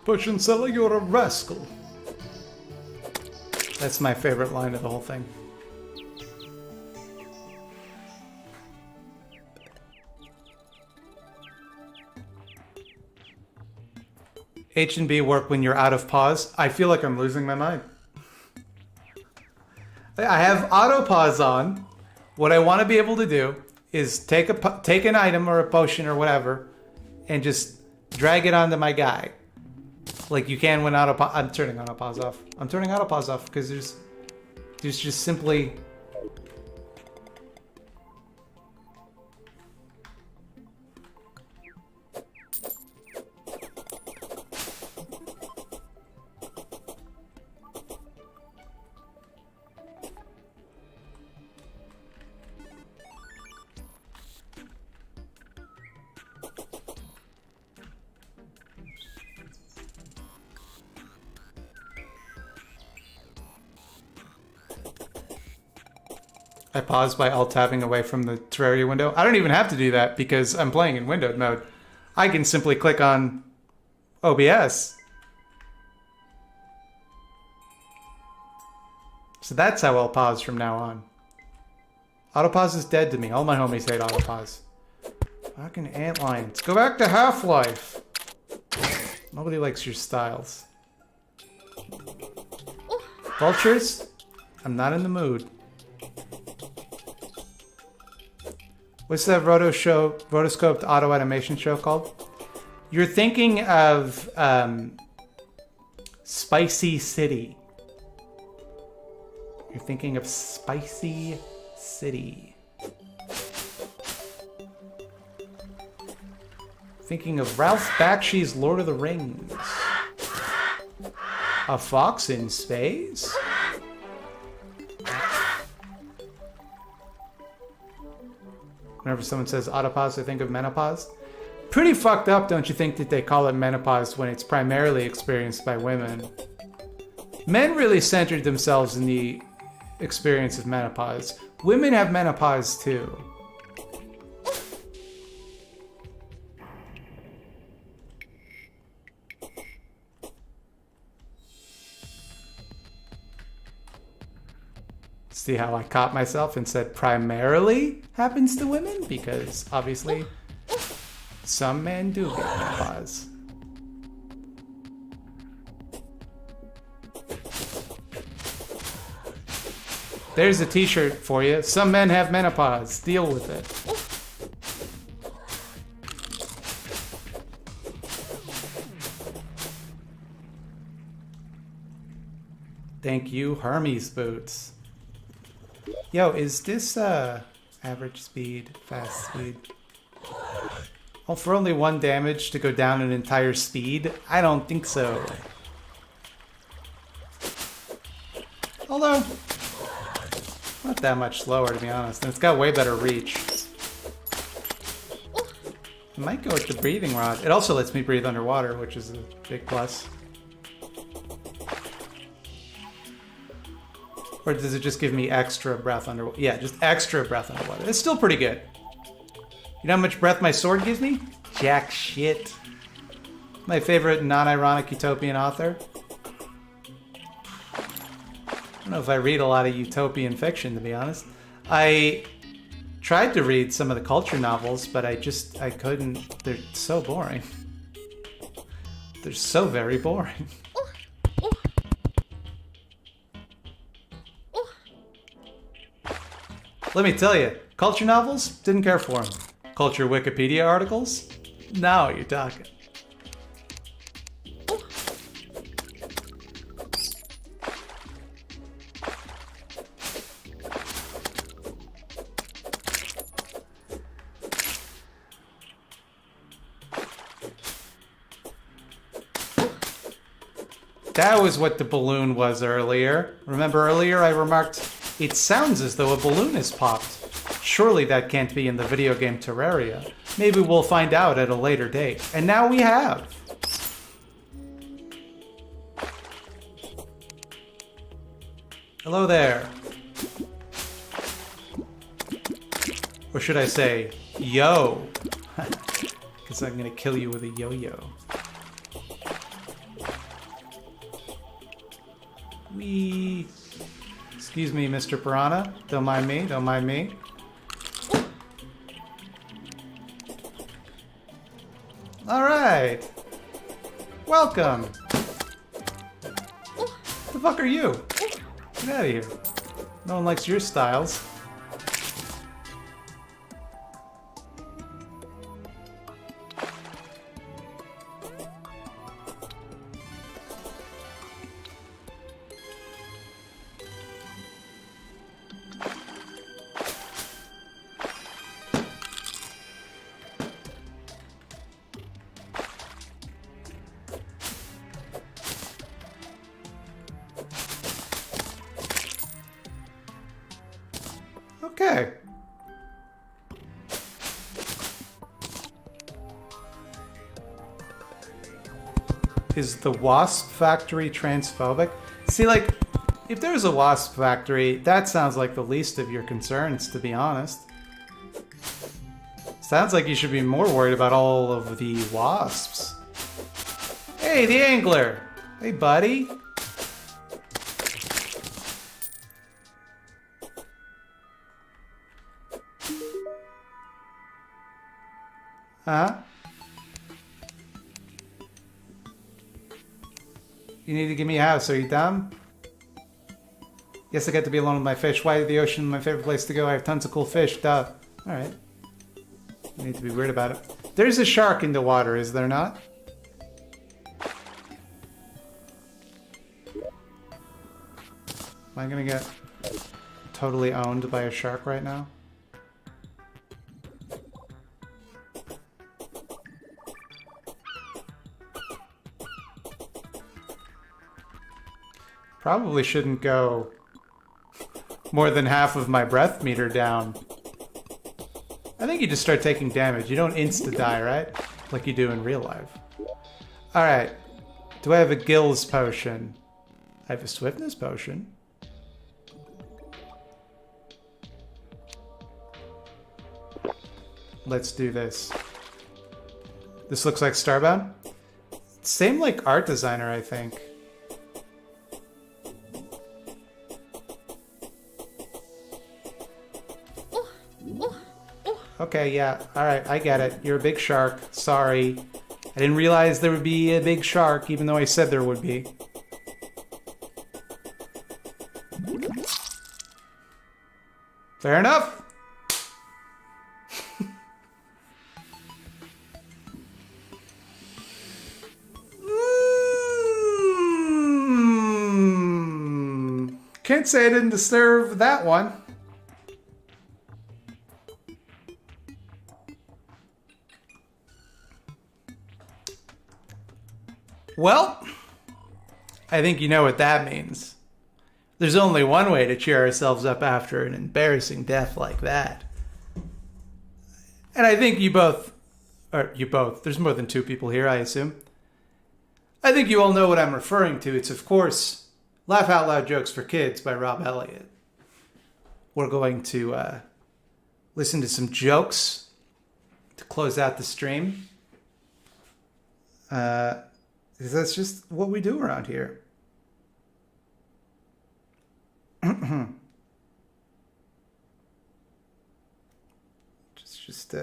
Potion seller, you're a rascal. That's my favorite line of the whole thing. H and B work when you're out of pause. I feel like I'm losing my mind. I have auto pause on. What I want to be able to do is take an item or a potion or whatever and just drag it onto my guy. Like you can when auto pause. I'm turning auto pause off. I'm turning auto pause off because there's just simply... I paused by alt-tabbing away from the Terraria window. I don't even have to do that because I'm playing in windowed mode. I can simply click on OBS. So that's how I'll pause from now on. Autopause is dead to me. All my homies hate autopause. Fucking antlions. Go back to Half-Life. Nobody likes your styles. Vultures? I'm not in the mood. What's that rotoscoped auto animation show called? You're thinking of Spicy City. You're thinking of Spicy City. Thinking of Ralph Bakshi's Lord of the Rings. A fox in space? Whenever someone says autopause, I think of menopause. Pretty fucked up, don't you think, that they call it menopause when it's primarily experienced by women? Men really centered themselves in the experience of menopause. Women have menopause too. See how I caught myself and said primarily happens to women? Because obviously some men do get menopause. There's a t-shirt for you. Some men have menopause. Deal with it. Thank you, Hermes boots. Yo, is this average speed, fast speed? Oh, for only 1 damage to go down an entire speed? I don't think so. Although, not that much slower to be honest, and it's got way better reach. I might go with the breathing rod. It also lets me breathe underwater, which is a big plus. Or does it just give me extra breath underwater? Yeah, just extra breath underwater. It's still pretty good. You know how much breath my sword gives me? Jack shit. My favorite non-ironic utopian author. I don't know if I read a lot of utopian fiction, to be honest. I tried to read some of the culture novels, but I couldn't. They're so boring. They're so very boring. Let me tell you, culture novels, didn't care for them. Culture Wikipedia articles? Now you're talking. That was what the balloon was earlier. Remember earlier I remarked, it sounds as though a balloon is popped. Surely that can't be in the video game Terraria. Maybe we'll find out at a later date. And now we have. Hello there. Or should I say, yo? Because I'm gonna kill you with a yo-yo. Wee. Excuse me, Mr. Piranha. Don't mind me, don't mind me. Alright. Welcome. The fuck are you? Get out of here. No one likes your styles. Okay. Is the wasp factory transphobic? See, like, if there's a wasp factory, that sounds like the least of your concerns, to be honest. Sounds like you should be more worried about all of the wasps. Hey, the angler! Hey, buddy! Huh? You need to give me a house, are you dumb? Yes, I get to be alone with my fish. Why is the ocean my favorite place to go? I have tons of cool fish, duh. Alright. You need to be weird about it. There's a shark in the water, is there not? Am I gonna get totally owned by a shark right now? Probably shouldn't go more than half of my breath meter down. I think you just start taking damage. You don't insta-die, right? Like you do in real life. Alright. Do I have a gills potion? I have a swiftness potion. Let's do this. This looks like Starbound. Same like art designer, I think. Okay, yeah. Alright, I get it. You're a big shark. Sorry. I didn't realize there would be a big shark, even though I said there would be. Fair enough. Can't say I didn't deserve that one. Well, I think you know what that means. There's only one way to cheer ourselves up after an embarrassing death like that. And I think there's more than two people here, I assume. I think you all know what I'm referring to. It's, of course, Laugh Out Loud Jokes for Kids by Rob Elliott. We're going to listen to some jokes to close out the stream. Because that's just what we do around here. just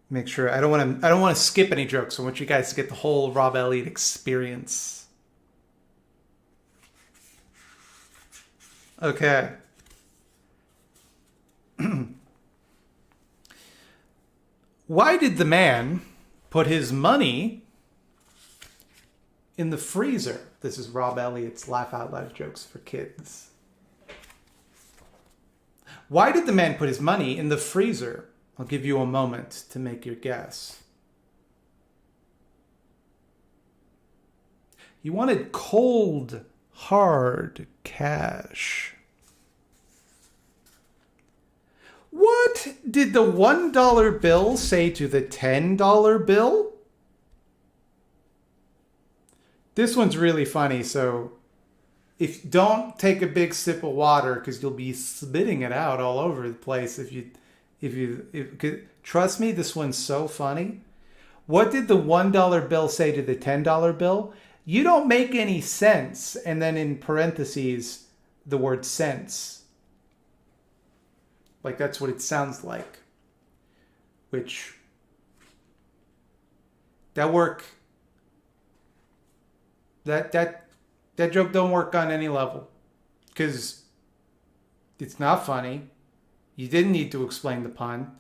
make sure I don't want to skip any jokes. I want you guys to get the whole Rob Elliott experience. Okay. Why did the man put his money in the freezer? This is Rob Elliott's Laugh Out Loud Jokes for Kids. Why did the man put his money in the freezer? I'll give you a moment to make your guess. He wanted cold, hard cash. What did the $1 bill say to the $10 bill? This one's really funny, so don't take a big sip of water because you'll be spitting it out all over the place if trust me, this one's so funny. What did the $1 bill say to the $10 bill? You don't make any sense. And then in parentheses, the word sense. Like that's what it sounds like. Which That work. That joke don't work on any level. Because it's not funny. You didn't need to explain the pun.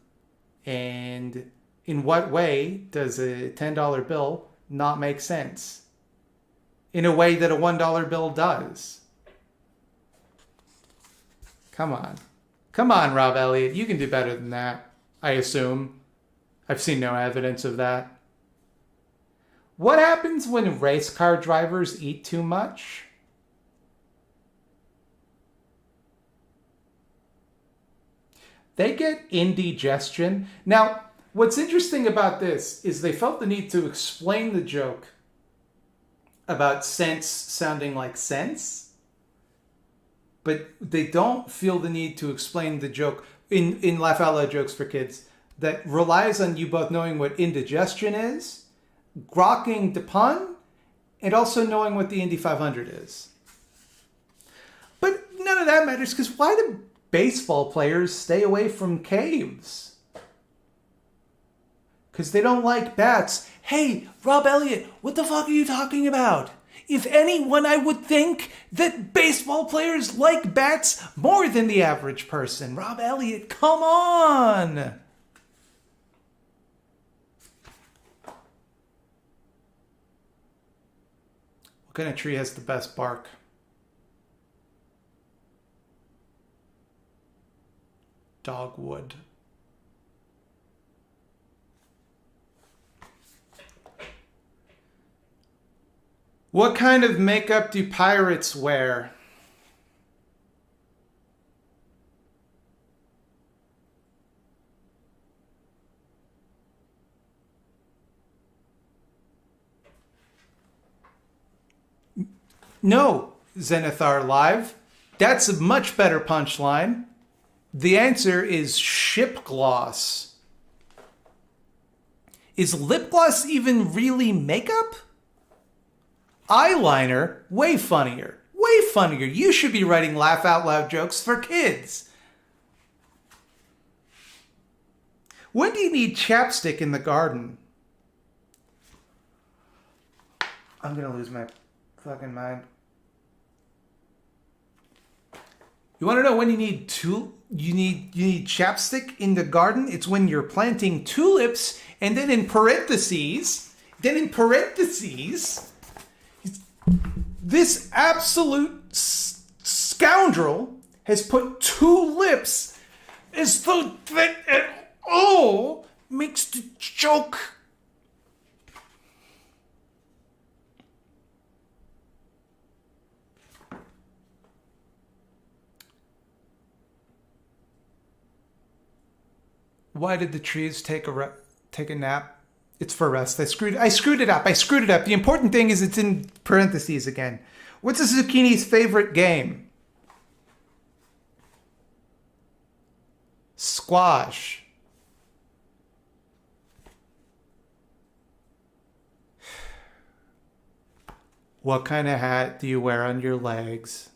And in what way does a $10 bill not make sense? In a way that a $1 bill does. Come on. Come on, Rob Elliott. You can do better than that, I assume. I've seen no evidence of that. What happens when race car drivers eat too much? They get indigestion. Now, what's interesting about this is they felt the need to explain the joke about sense sounding like sense, but they don't feel the need to explain the joke in Laugh Out Loud Jokes for Kids that relies on you both knowing what indigestion is, grokking the pun, and also knowing what the Indy 500 is. But none of that matters, because why do baseball players stay away from caves? Because they don't like bats. Hey, Rob Elliott, what the fuck are you talking about? If anyone, I would think that baseball players like bats more than the average person. Rob Elliott, come on! What kind of tree has the best bark? Dogwood. What kind of makeup do pirates wear? No, Zenithar Live. That's a much better punchline. The answer is ship gloss. Is lip gloss even really makeup? Eyeliner, way funnier. Way funnier. You should be writing Laugh Out Loud jokes for kids. When do you need chapstick in the garden? I'm gonna lose my fucking mind. You want to know when you need you need chapstick in the garden? It's when you're planting tulips, and then in parentheses, this absolute scoundrel has put tulips as though that at all makes the joke. Why did the trees take a nap? It's for rest. I screwed it up. The important thing is it's in parentheses again. What's a zucchini's favorite game? Squash. What kind of hat do you wear on your legs?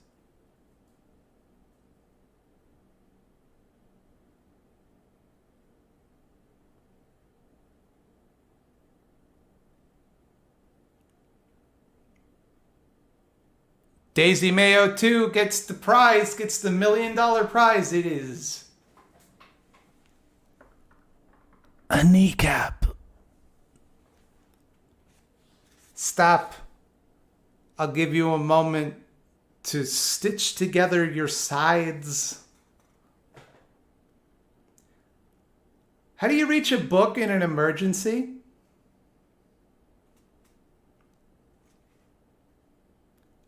Daisy Mayo 2 gets the prize, gets the $1 million prize. It is a kneecap. Stop. I'll give you a moment to stitch together your sides. How do you reach a book in an emergency?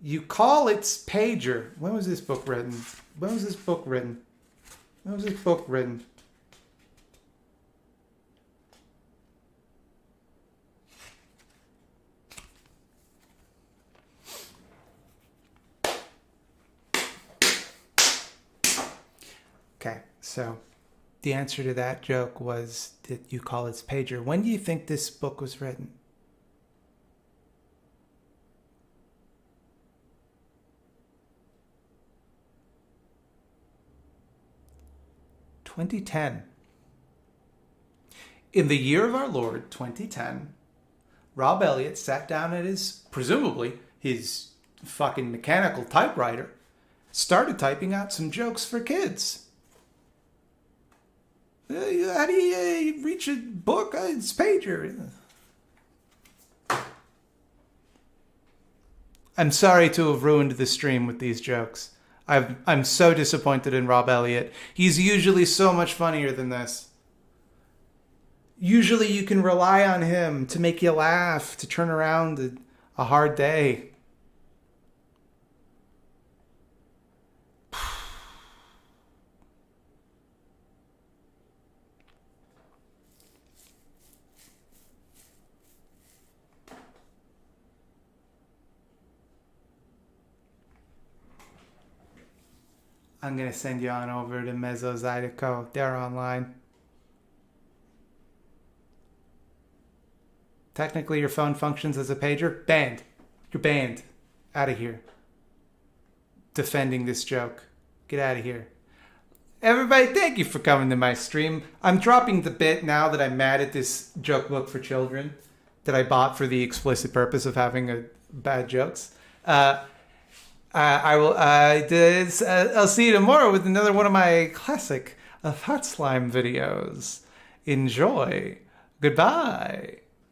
You call its pager. When was this book written? Okay, so the answer to that joke was that you call its pager. When do you think this book was written? 2010. In the year of our Lord, 2010, Rob Elliott sat down at presumably his fucking mechanical typewriter, started typing out some jokes for kids. How do you reach a book? It's pager. I'm sorry to have ruined the stream with these jokes. I'm so disappointed in Rob Elliott. He's usually so much funnier than this. Usually you can rely on him to make you laugh, to turn around a hard day. I'm going to send you on over to Mesozydeco. They're online. Technically, your phone functions as a pager. Banned. You're banned. Out of here. Defending this joke. Get out of here. Everybody, thank you for coming to my stream. I'm dropping the bit now that I'm mad at this joke book for children that I bought for the explicit purpose of having bad jokes. I'll see you tomorrow with another one of my classic Thought Slime videos. Enjoy. Goodbye.